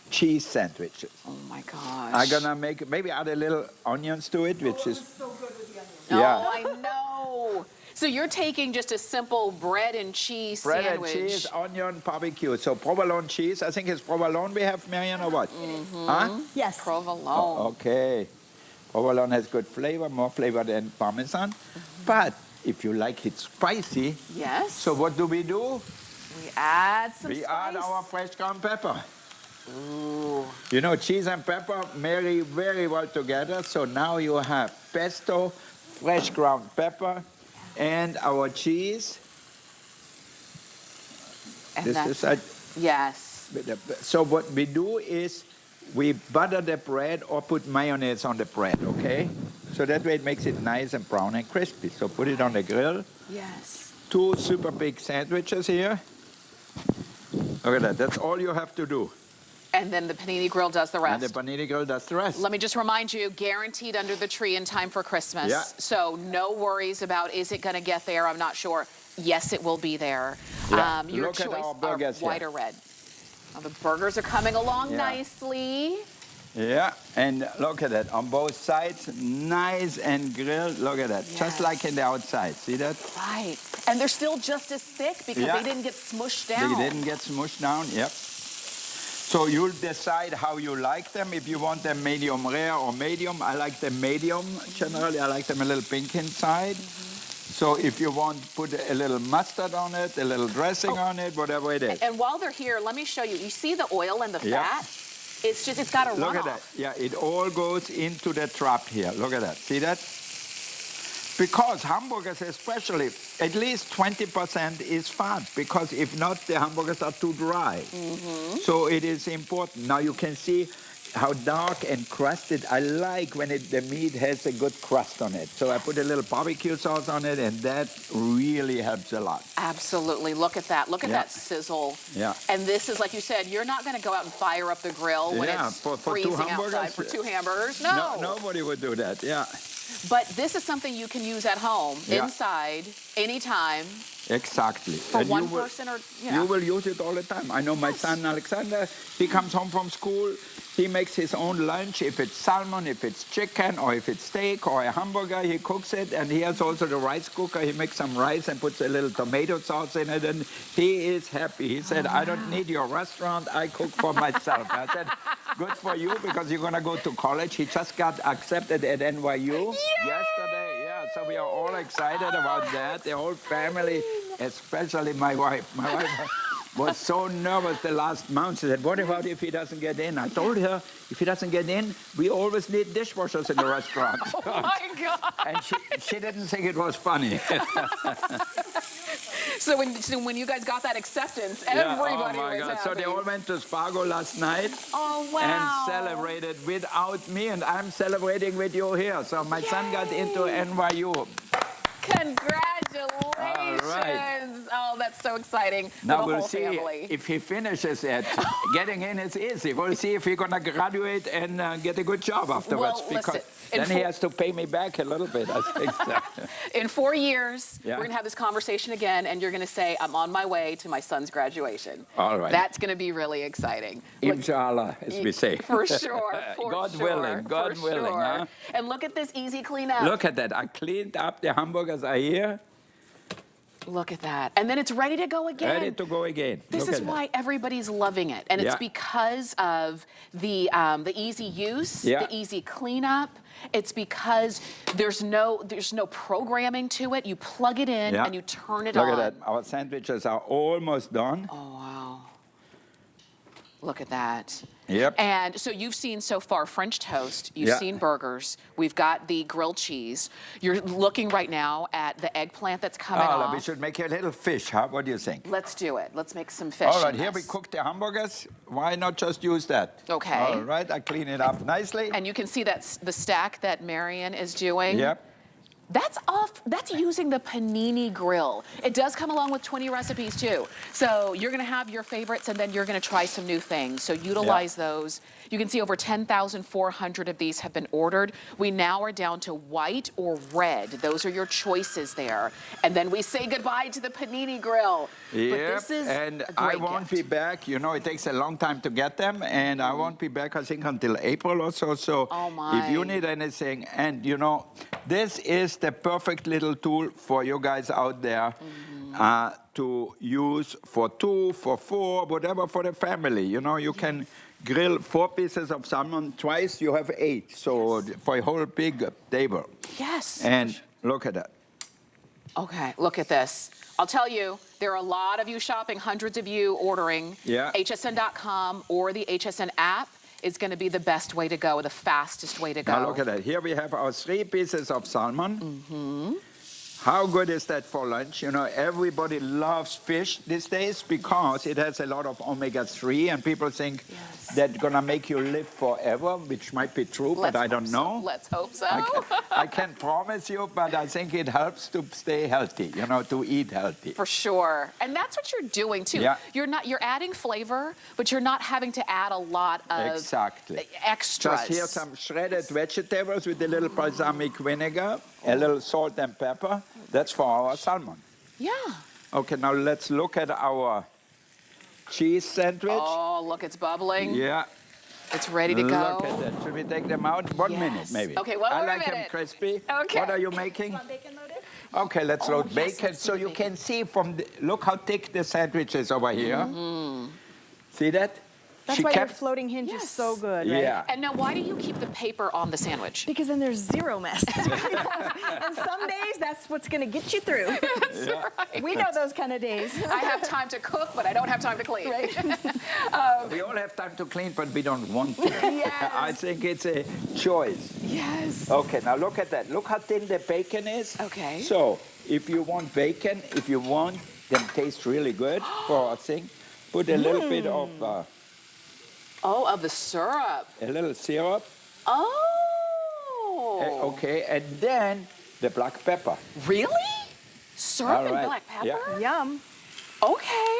cheese sandwiches. Oh my gosh. I'm going to make, maybe add a little onions to it, which is, Oh, yeah. I know. So you're taking just a simple bread and cheese Bread sandwich. and cheese, onion, barbecue. So provolone cheese. I think it's provolone we have, Marianne, or what? Huh? Yes. Provolone. Oh, okay. Provolone has good flavor, more flavor than Parmesan. But if you like it spicy, Yes. so what do? we add some We spice. add our fresh ground pepper. Ooh. You know, cheese and pepper marry very well together. So now you have pesto, fresh ground pepper, and our cheese. And This that's is a, yes. so what we do is we butter the bread or put mayonnaise on the bread, okay? So that way it makes it nice and brown and crispy. So put it on the grill. Yes. 2 super big sandwiches here. Look at that. That's all you have to do. And then the panini grill does the And rest. the panini grill does the rest. Let me just remind you, guaranteed under the tree in time for Christmas. Yeah. So no worries about, is it going to get there? I'm not sure. Yes, it will be there. Yeah. Your Look at choice our are burgers white here. or red. Oh, the burgers are coming along Yeah. nicely. Yeah, and look at that, on both sides, nice and grilled. Look at that, just like in the outside. See that? Right. And they're still just as thick because Yeah. they didn't get smushed down. They didn't get smushed down, yep. So you'll decide how you like them, if you want them medium rare or medium. I like them medium, generally. I like them a little pink inside. So if you want, put a little mustard on it, a little dressing on it, whatever it is. And while they're here, let me show you. You see the oil and the Yeah. fat? It's just, it's got a runoff. Look at that. Yeah, it all goes into the trap here. Look at that. See that? Because hamburgers especially, at least 20% is fat, because if not, the hamburgers are too dry. So it is important. Now you can see how dark and crusted. I like when the meat has a good crust on it. So I put a little barbecue sauce on it, and that really helps a lot. Absolutely. Look at that. Look at Yeah. that sizzle. Yeah. And this is, like you said, you're not going to go out and fire up the grill when Yeah, it's for two freezing hamburgers? outside for 2 hamburgers. No. Nobody would do that, yeah. But this is something you can use at home, Yeah. inside, anytime, Exactly. for And one you will- person or, You will use it all the time. I know my son Alexander, he comes home from school, he makes his own lunch. If it's salmon, if it's chicken, or if it's steak or a hamburger, he cooks it. And he has also the rice cooker. He makes some rice and puts a little tomato sauce in it, and he is happy. He said, I don't need your restaurant, I cook for myself. I said, good for you, because you're going to go to college. He just got accepted at NYU yesterday. Yeah, so we are all excited about that. The whole family, especially my wife. My wife was so nervous the last month. She said, what about if he doesn't get in? I told her, if he doesn't get in, we always need dishwashers in the restaurant. Oh my God. And she didn't think it was funny. So when you guys got that acceptance, Yeah, everybody oh my was God. happy. So they all went to Spargo last night. Oh, wow. And celebrated without me, and I'm celebrating with you here. So my son got into NYU. Congratulations. All right. Oh, that's so exciting for Now the we'll whole see family. if he finishes it. Getting in is easy. We'll see if he's going to graduate and get a good job afterwards. Well, because listen, then he has to pay me back a little bit, I think. So. In 4 years, Yeah. we're going to have this conversation again, and you're going to say, I'm on my way to my son's graduation. All right. That's going to be really exciting. Look, Inshallah, as we say. for sure. For God sure, willing, God for willing, sure. huh? And look at this easy cleanup. Look at that. I cleaned up. The hamburgers are here. Look at that. And then it's ready to go again. Ready to go again. This Look is at why everybody's loving it, and it's Yeah. because of the easy use, Yeah. the easy cleanup. It's because there's no programming to it. You plug it in Yeah. and you turn it Look on. at that. Our sandwiches are almost done. Oh wow! Look at that. Yep. And so you've seen so far French toast, you've Yeah. seen burgers, we've got the grilled cheese. You're looking right now at the eggplant that's coming off. We should make a little fish, huh? What do you think? Let's do it. Let's make some fish. All right, in here we this. cook the hamburgers. Why not just use that? Okay. All right, I clean it up nicely. And you can see that the stack that Marion is doing. Yep. That's using the panini grill. It does come along with 20 recipes too. So you're gonna have your favorites and then you're gonna try some new things. So utilize those. You can see over 10,400 of these have been ordered. We now are down to white or red. Those are your choices there. And then we say goodbye to the panini grill. But Yep, this is and a I great won't gift. be back. You know, it takes a long time to get them, and I won't be back, I think, until April or so. So Oh, my. if you need anything, and you know, this is the perfect little tool for you guys out there to use for 2, for 4, whatever, for the family. You know, you can grill 4 pieces of salmon twice, you have 8. So for a whole big table. Yes. And look at that. Okay, look at this. I'll tell you, there are a lot of you shopping, hundreds of you ordering. Yeah. HSN.com or the HSN app is going to be the best way to go, the fastest way to go. Now look at that. Here we have our 3 pieces of salmon. How good is that for lunch? You know, everybody loves fish these days because it has a lot of omega-3, and people think that's gonna make you live forever, which might be true, but I don't know. Let's hope so. I can't promise you, but I think it helps to stay healthy, you know, to eat healthy. For sure. And that's what you're doing too. Yeah. You're adding flavor, but you're not having to add a lot of extras. Just here some shredded vegetables with a little balsamic vinegar, a little salt and pepper. That's for our salmon. Yeah. Okay, now let's look at our cheese sandwich. Oh, look, it's bubbling. Yeah. It's ready to Look go. at that. Should we take them out? 1 minute, Yes. maybe. Okay, one I more like them minute. crispy. Okay. What are you making? Want bacon loaded? Okay, let's load yes, bacon. let's So do you bacon. can see from the, look how thick the sandwich is over here. See that? That's why your floating hinge Yes. is so good, right? Yeah. And now, why do you keep the paper on the sandwich? Because then there's zero mess. And some days, that's what's going to get you through. We know those kind of days. I have time to cook, but I don't have time to clean. We all have time to clean, but we don't want to. Yes. I think it's a choice. Yes. Okay, now look at that. Look how thin the bacon is. Okay. So, if you want bacon, if you want them taste really good for a thing, put a little bit of Oh, of the syrup. a little syrup. Oh. Okay, and then the black pepper. Really? Syrup All and right. black pepper? Yeah. Yum. Okay.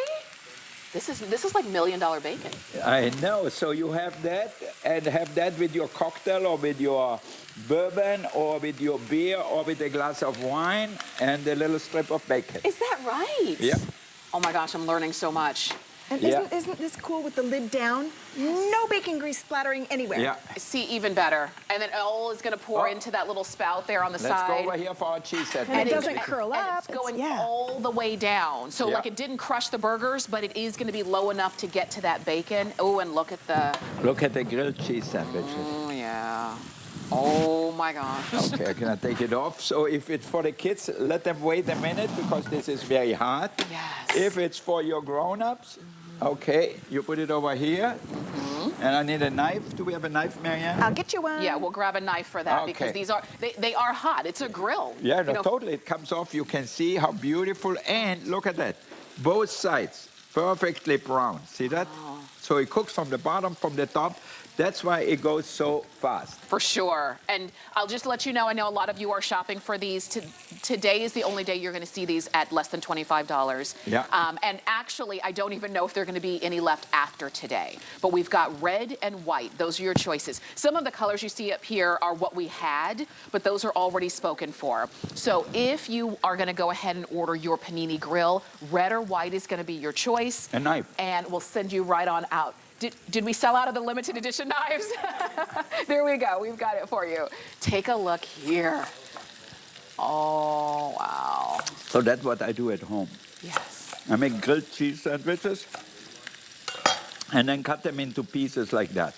This is like $1 million bacon. I know. So you have that, and have that with your cocktail, or with your bourbon, or with your beer, or with a glass of wine, and a little strip of bacon. Is that right? Yeah. Oh my gosh, I'm learning so much. And Yeah. isn't this cool with the lid down? No bacon grease splattering anywhere. Yeah. See, even better. And then it all is going to pour Oh. into that little spout there on the Let's side. go over here for our cheese sandwich. And it doesn't curl and up. it's going yeah. all the way down. So Yeah. like it didn't crush the burgers, but it is going to be low enough to get to that bacon. Oh, and look at the, Look at the grilled cheese sandwiches. oh yeah. Oh my gosh. Okay, can I take it off? So if it's for the kids, let them wait a minute because this is very hot. Yes. If it's for your grown-ups, okay, you put it over here. And I need a knife. Do we have a knife, Marianne? I'll get you one. Yeah, we'll grab a knife for that because Okay. these are, they are hot. It's a grill. Yeah, You no, know, totally. It comes off. You can see how beautiful. And look at that. Both sides perfectly brown. See that? So it cooks from the bottom, from the top. That's why it goes so fast. For sure. And I'll just let you know, I know a lot of you are shopping for these. Today is the only day you're going to see these at less than $25. Yeah. And actually, I don't even know if there are going to be any left after today. But we've got red and white. Those are your choices. Some of the colors you see up here are what we had, but those are already spoken for. So if you are going to go ahead and order your panini grill, red or white is going to be your choice. A knife. And we'll send you right on out. Did we sell out of the limited edition knives? There we go. We've got it for you. Take a look here. Oh, wow. So that's what I do at home. Yes. I make grilled cheese sandwiches and then cut them into pieces like that.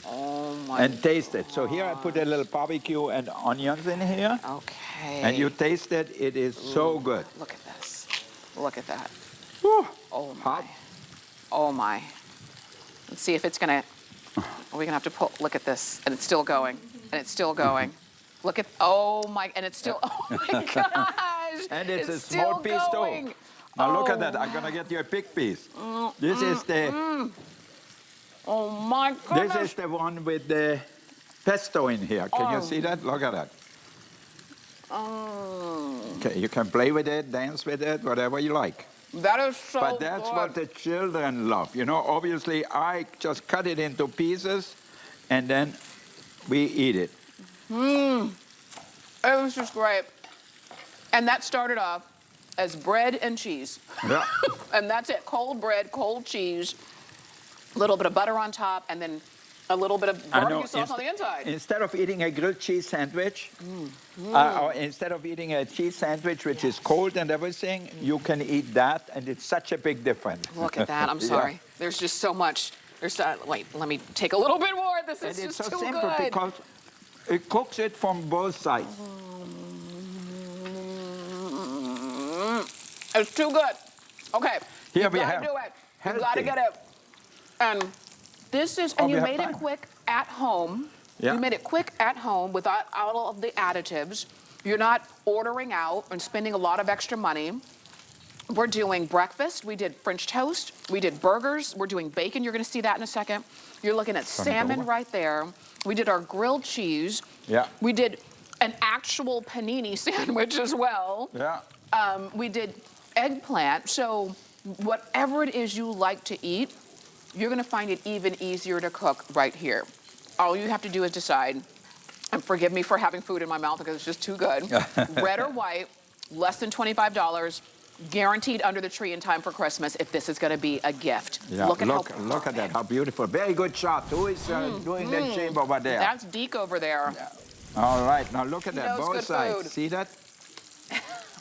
Oh, my. And taste it. So here I put a little barbecue and onions in here. Okay. And you taste it. It is so good. Look at this. Look at that. Whew. Oh, my. Hot. Oh, my. Let's see if it's going to... We're going to have to pull... Look at this. And it's still going. And it's still going. Look at... Oh, my... And it's still... Oh, my gosh. And it's a still small piece going. too. Now look Oh, at that. I'm gonna get you a big piece. This is the Oh, my goodness. this is the one with the pesto in here. Can you see that? Look at that. Okay, you can play with it, dance with it, whatever you like. That is so But that's good. what the children love. You know, obviously I just cut it into pieces and then we eat it. It was just great. And that started off as bread and cheese. Yeah. And that's it. Cold bread, cold cheese, a little bit of butter on top, and then a little bit of I know. barbecue sauce on the inside. Instead of eating a grilled cheese sandwich, or instead of eating a cheese sandwich which is cold and everything, you can eat that, and it's such a big difference. Look at that. I'm Yeah. sorry. There's just so much. Wait, let me take a little bit more. This And is it's just so too simple good. because it cooks it from both sides. It's too good. Okay. Here you we gotta have do it. You gotta healthy. get it. And this is, and we you have made it time. quick at home. Yeah. You made it quick at home without all of the additives. You're not ordering out and spending a lot of extra money. We're doing breakfast. We did French toast. We did burgers. We're doing bacon. You're gonna see that in a second. You're looking at salmon over. right there. We did our grilled cheese. Yeah. We did an actual panini sandwich as well. Yeah. We did eggplant. So whatever it is you like to eat, you're gonna find it even easier to cook right here. All you have to do is decide, and forgive me for having food in my mouth because it's just too good, red or white, less than $25. Guaranteed under the tree in time for Christmas if this is going to be a gift. Yeah, Look at how look at that, how beautiful. Very good shot. Who is doing the shape over there? That's Deke over there. Yeah. All right, now look at He that, knows both good sides. food. See that?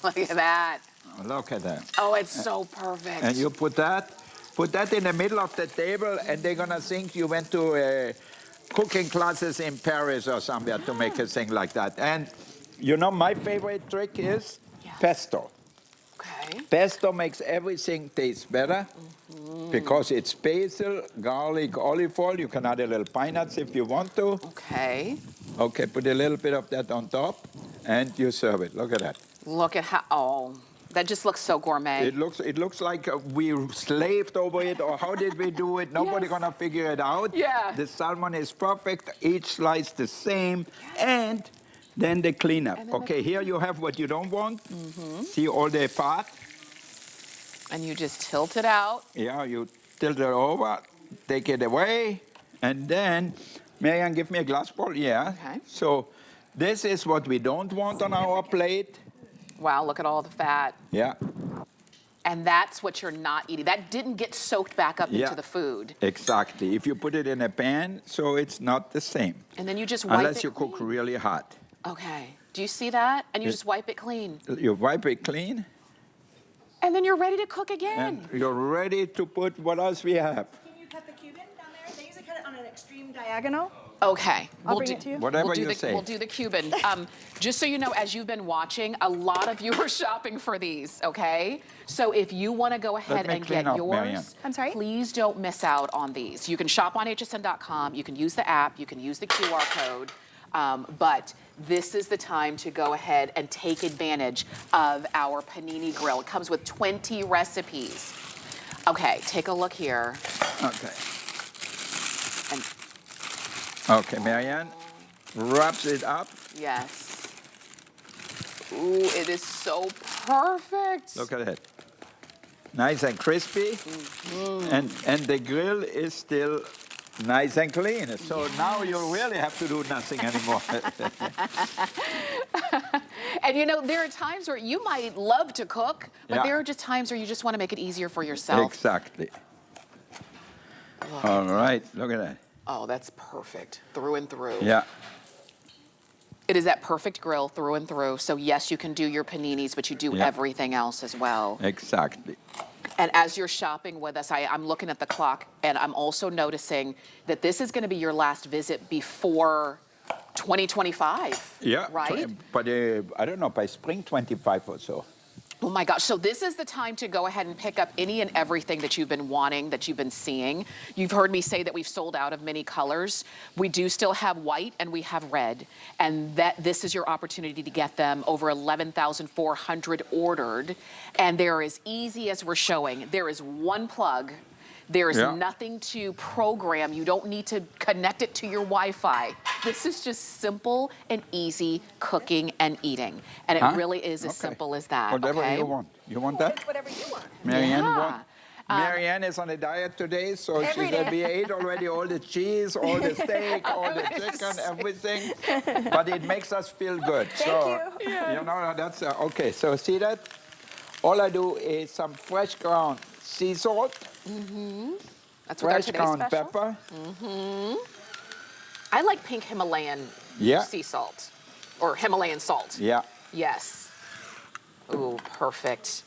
Look at that. Look at that. Oh, it's so perfect. And you put that in the middle of the table, and they're gonna think you went to cooking classes in Paris or somewhere to make a thing like that. And you know, my favorite trick is pesto. Okay. Pesto makes everything taste better because it's basil, garlic, olive oil. You can add a little pine nuts if you want to. Okay. Okay, put a little bit of that on top, and you serve it. Look at that. Look at how, that just looks so gourmet. It looks like we slaved over it, or how did we do it? Nobody gonna figure it out. Yeah. The salmon is perfect, each slice the same, and then the cleanup. Okay, here you have what you don't want. See all the fat? And you just tilt it out. Yeah, you tilt it over, take it away, and then, Marianne, give me a glass bowl. Yeah. Okay. So this is what we don't want on our plate. Wow, look at all the fat. Yeah. And that's what you're not eating. That didn't get soaked back up Yeah. into the food. Exactly. If you put it in a pan, so it's not the same. And then you just wipe Unless it you cook clean. really hot. Okay. Do you see that? And you just wipe it clean. You wipe it clean, And then you're ready to cook again. and you're ready to put what else we have. Can you cut the Cuban down there? They usually cut it on an extreme diagonal. Okay. I'll bring it to you. Whatever we'll do you the, say. We'll do the Cuban. Just so you know, as you've been watching, a lot of you are shopping for these, okay? So if you want to go ahead me and clean get up, yours, Marianne. I'm sorry? please don't miss out on these. You can shop on hsn.com. You can use the app. You can use the QR code. But this is the time to go ahead and take advantage of our panini grill. It comes with 20 recipes. Okay, take a look here. Okay. And Okay, Marianne wraps it up. yes. Ooh, it is so perfect. Look at it. Nice and crispy. And the grill is still nice and clean. So now you really have to do nothing anymore. And you know, there are times where you might love to cook, but Yeah. there are just times where you just want to make it easier for yourself. Exactly. All right, look at that. Oh, that's perfect, through and through. Yeah. It is that perfect grill through and through. So yes, you can do your paninis, but you do Yeah. everything else as well. Exactly. And as you're shopping with us, I'm looking at the clock, and I'm also noticing that this is going to be your last visit before 2025. Yeah. Right? But I don't know, by spring 25 or so. Oh my gosh, so this is the time to go ahead and pick up any and everything that you've been wanting, that you've been seeing. You've heard me say that we've sold out of many colors. We do still have white and we have red, and that this is your opportunity to get them. Over 11,400 ordered, and they're as easy as we're showing. There is one plug. There is Yeah. nothing to program. You don't need to connect it to your Wi-Fi. This is just simple and easy cooking and eating. And it Huh? really is as Okay. simple as that. Whatever okay? you want. You want that? Whatever you want. Marianne Yeah. want? Marianne is on a diet today, so Every she said day. we ate already all the cheese, all the steak, all the chicken, everything. But it makes us feel good. So, you know, that's okay. So see that? All I do is some fresh ground sea salt, That's what our fresh today's ground special. pepper. I like pink Himalayan Yeah. sea salt or Himalayan salt. Yeah. Yes. Ooh, perfect.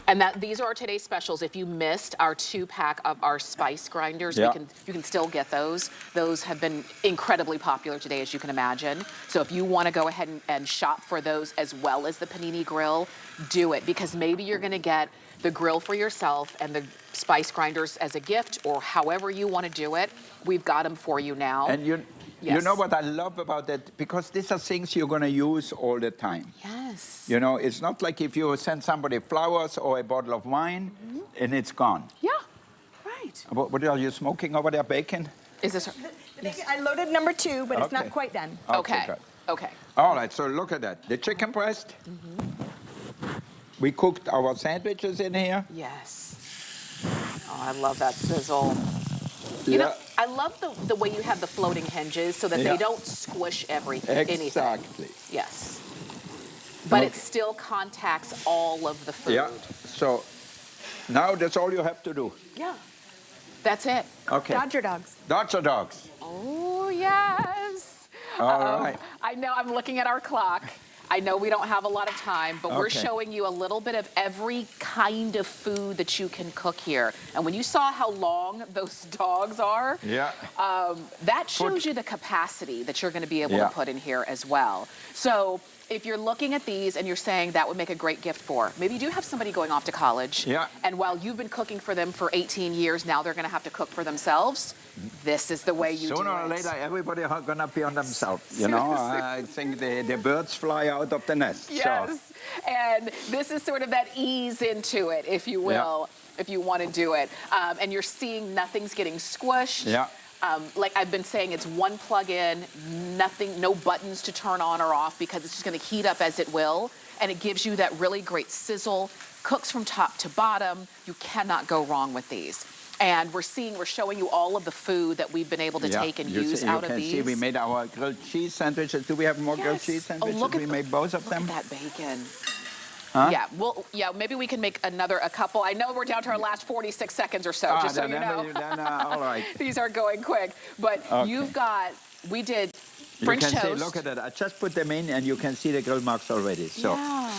And these are our today's specials. If you missed our 2-pack of our spice grinders, Yeah. you can still get those. Those have been incredibly popular today, as you can imagine. So if you want to go ahead and shop for those as well as the panini grill, do it, because maybe you're going to get the grill for yourself and the spice grinders as a gift, or however you want to do it. We've got them for you now. And you Yes. know what I love about that? Because these are things you're going to use all the time. Yes. You know, it's not like if you send somebody flowers or a bottle of wine and it's gone. Yeah. Right. What are you smoking over there, bacon? Is this? The bacon, I loaded number 2, but it's Okay. not quite done. Okay. good. Okay. All right, so look at that. The chicken breast. We cooked our sandwiches in here. Yes. Oh, I love that sizzle. You know, I love the way you have the floating hinges so that Yeah. they don't squish anything. Exactly. Yes. but it still contacts all of the food. Yeah. So now that's all you have to do. Yeah. That's it. Okay. Dodger dogs. Dodger dogs. Oh, yes. All right. I know I'm looking at our clock. I know we don't have a lot of time, but we're Okay. showing you a little bit of every kind of food that you can cook here. And when you saw how long those dogs are, Yeah. that shows you the capacity that you're going to be able Yeah. to put in here as well. So if you're looking at these and you're saying that would make a great gift for, maybe you do have somebody going off to college. Yeah. And while you've been cooking for them for 18 years, now they're going to have to cook for themselves. This is the way you do it. Sooner or later, everybody are gonna be on themselves. You know, I think the birds fly out of the nest. Yes. So. And this is sort of that ease into it, if you will, if you want to do it. And you're seeing nothing's getting squished. Yeah. Like I've been saying, it's one plug-in, nothing, no buttons to turn on or off because it's just going to heat up as it will. And it gives you that really great sizzle, cooks from top to bottom. You cannot go wrong with these. And we're showing you all of the food that we've been able to take and use out of these. You can see we made our grilled cheese sandwiches. Do we have more grilled cheese sandwiches? Look at we made both of them. Look at that bacon. Huh? Yeah, well, maybe we can make a couple. I know we're down to our last 46 seconds or so, just so you know. All right. These are going quick. But we did French you can toast. See, look at that. I just put them in and you can see the grill marks already. So Yeah.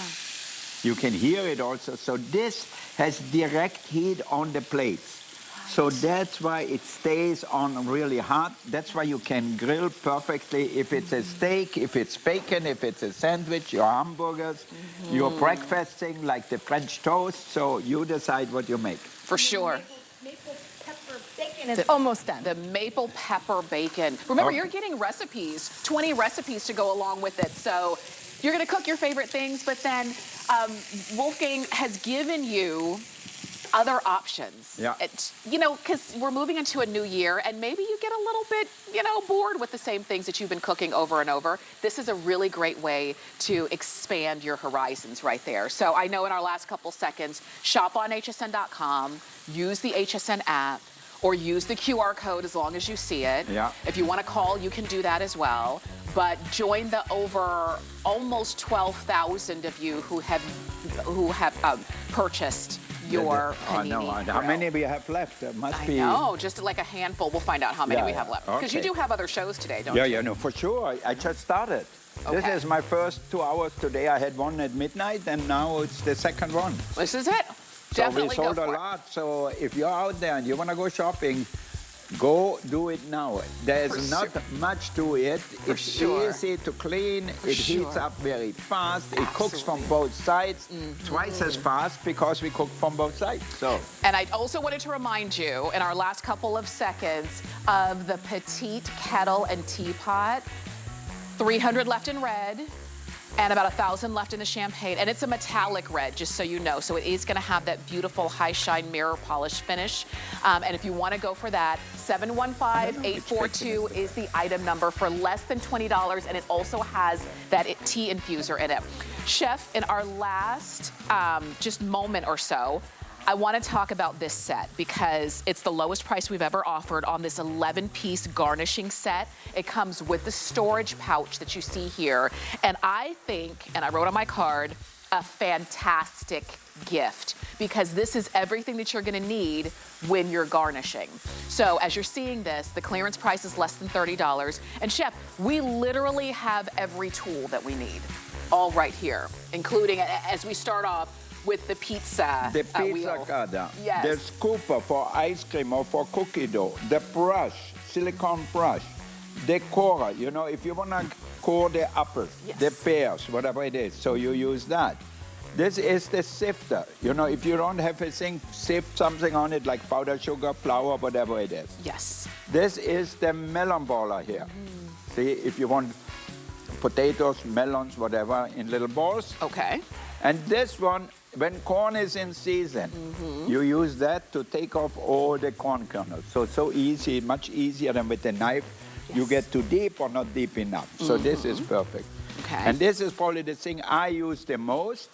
you can hear it also. So this has direct heat on the plates. So that's why it stays on really hot. That's why you can grill perfectly if it's a steak, if it's bacon, if it's a sandwich, your hamburgers, your breakfasting like the French toast. So you decide what you make. For sure. Maple pepper bacon is almost done. The maple pepper bacon. Remember, Okay. you're getting recipes, 20 recipes to go along with it. So you're going to cook your favorite things, but then Wolfgang has given you other options. Yeah. Because we're moving into a new year and maybe you get a little bit, bored with the same things that you've been cooking over and over. This is a really great way to expand your horizons right there. So I know in our last couple seconds, shop on hsn.com, use the HSN app, or use the QR code as long as you see it. Yeah. If you want to call, you can do that as well. But join the over almost 12,000 of you who have purchased your panini. I know. How many we have left? There must be. No, just like a handful. We'll find out how many we have left. Because you Okay. do have other shows today, don't you? Yeah, no, for sure. I just started. Okay. This is my first 2 hours today. I had one at midnight, and now it's the second one. This is it. So Definitely we sold go a for it. lot. So if you're out there and you want to go shopping, go do it now. There's not much to it. It's sure. easy to clean. It heats sure. up very fast. It cooks from both sides, twice as fast because we cook from both sides. So. And I also wanted to remind you in our last couple of seconds of the petite kettle and teapot. 300 left in red and about 1,000 left in the champagne. And it's a metallic red, just so you know. So it is gonna have that beautiful high shine mirror polish finish. And if you wanna go for that, 715-842 is the item number for less than $20. And it also has that tea infuser in it. Chef, in our last just moment or so, I want to talk about this set because it's the lowest price we've ever offered on this 11-piece garnishing set. It comes with the storage pouch that you see here. And I think, and I wrote on my card, a fantastic gift because this is everything that you're going to need when you're garnishing. So as you're seeing this, the clearance price is less than $30. And Chef, we literally have every tool that we need all right here, including, as we start off, with the pizza The pizza wheel. cutter, Yes. the scooper for ice cream or for cookie dough, the brush, silicone brush, the corer, if you want to core the apples, Yes. the pears, whatever it is, so you use that. This is the sifter. If you don't have a thing, sift something on it like powdered sugar, flour, whatever it is. Yes. This is the melon baller here. See, if you want potatoes, melons, whatever, in little balls. Okay. And this one, when corn is in season, you use that to take off all the corn kernels. So it's so easy, much easier than with a knife. You Yes. get too deep or not deep enough. So this is perfect. Okay. And this is probably the thing I use the most,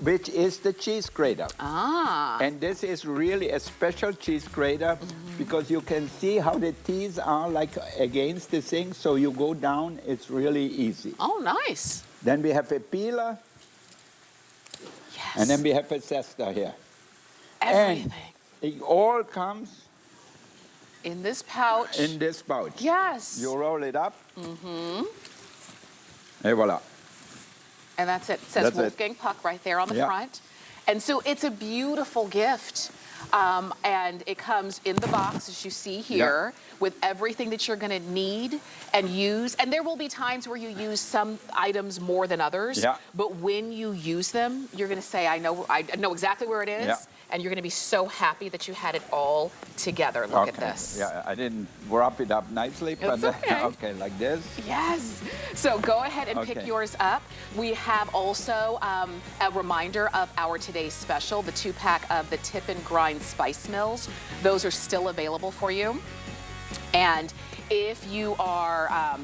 which is the cheese grater. Ah. And this is really a special cheese grater because you can see how the teeth are like against the thing. So you go down, it's really easy. Oh, nice. Then we have a peeler. Yes. And then we have a zester here. Everything. And it all comes In this pouch. in this pouch. Yes. You roll it up. Mm-hmm. And voila. And that's it. It says That's it. Wolfgang Puck right there on the Yeah. front. And so it's a beautiful gift. And it comes in the box, as you see here, with everything that you're going to need and use. And there will be times where you use some items more than others. Yeah. But when you use them, you're going to say, I know exactly where it is. Yeah. And you're going to be so happy that you had it all together. Look at this. Yeah, I didn't wrap it up nicely, but okay. okay, like this. Yes. So go ahead and pick Okay. yours up. We have also a reminder of our today's special, the 2-pack of the Tip and Grind Spice Mills. Those are still available for you. And if you are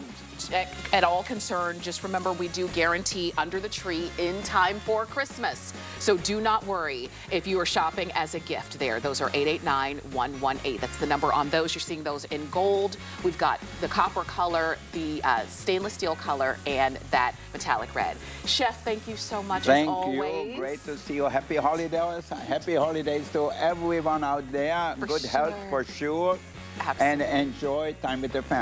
at all concerned, just remember we do guarantee under the tree in time for Christmas. So do not worry if you are shopping as a gift there. Those are 889-118. That's the number on those. You're seeing those in gold. We've got the copper color, the stainless steel color, and that metallic red. Chef, thank you so much Thank as always. you. Great to see you. Happy holidays. Happy holidays to everyone out there. For Good health sure. for sure. Absolutely. And enjoy time with the family.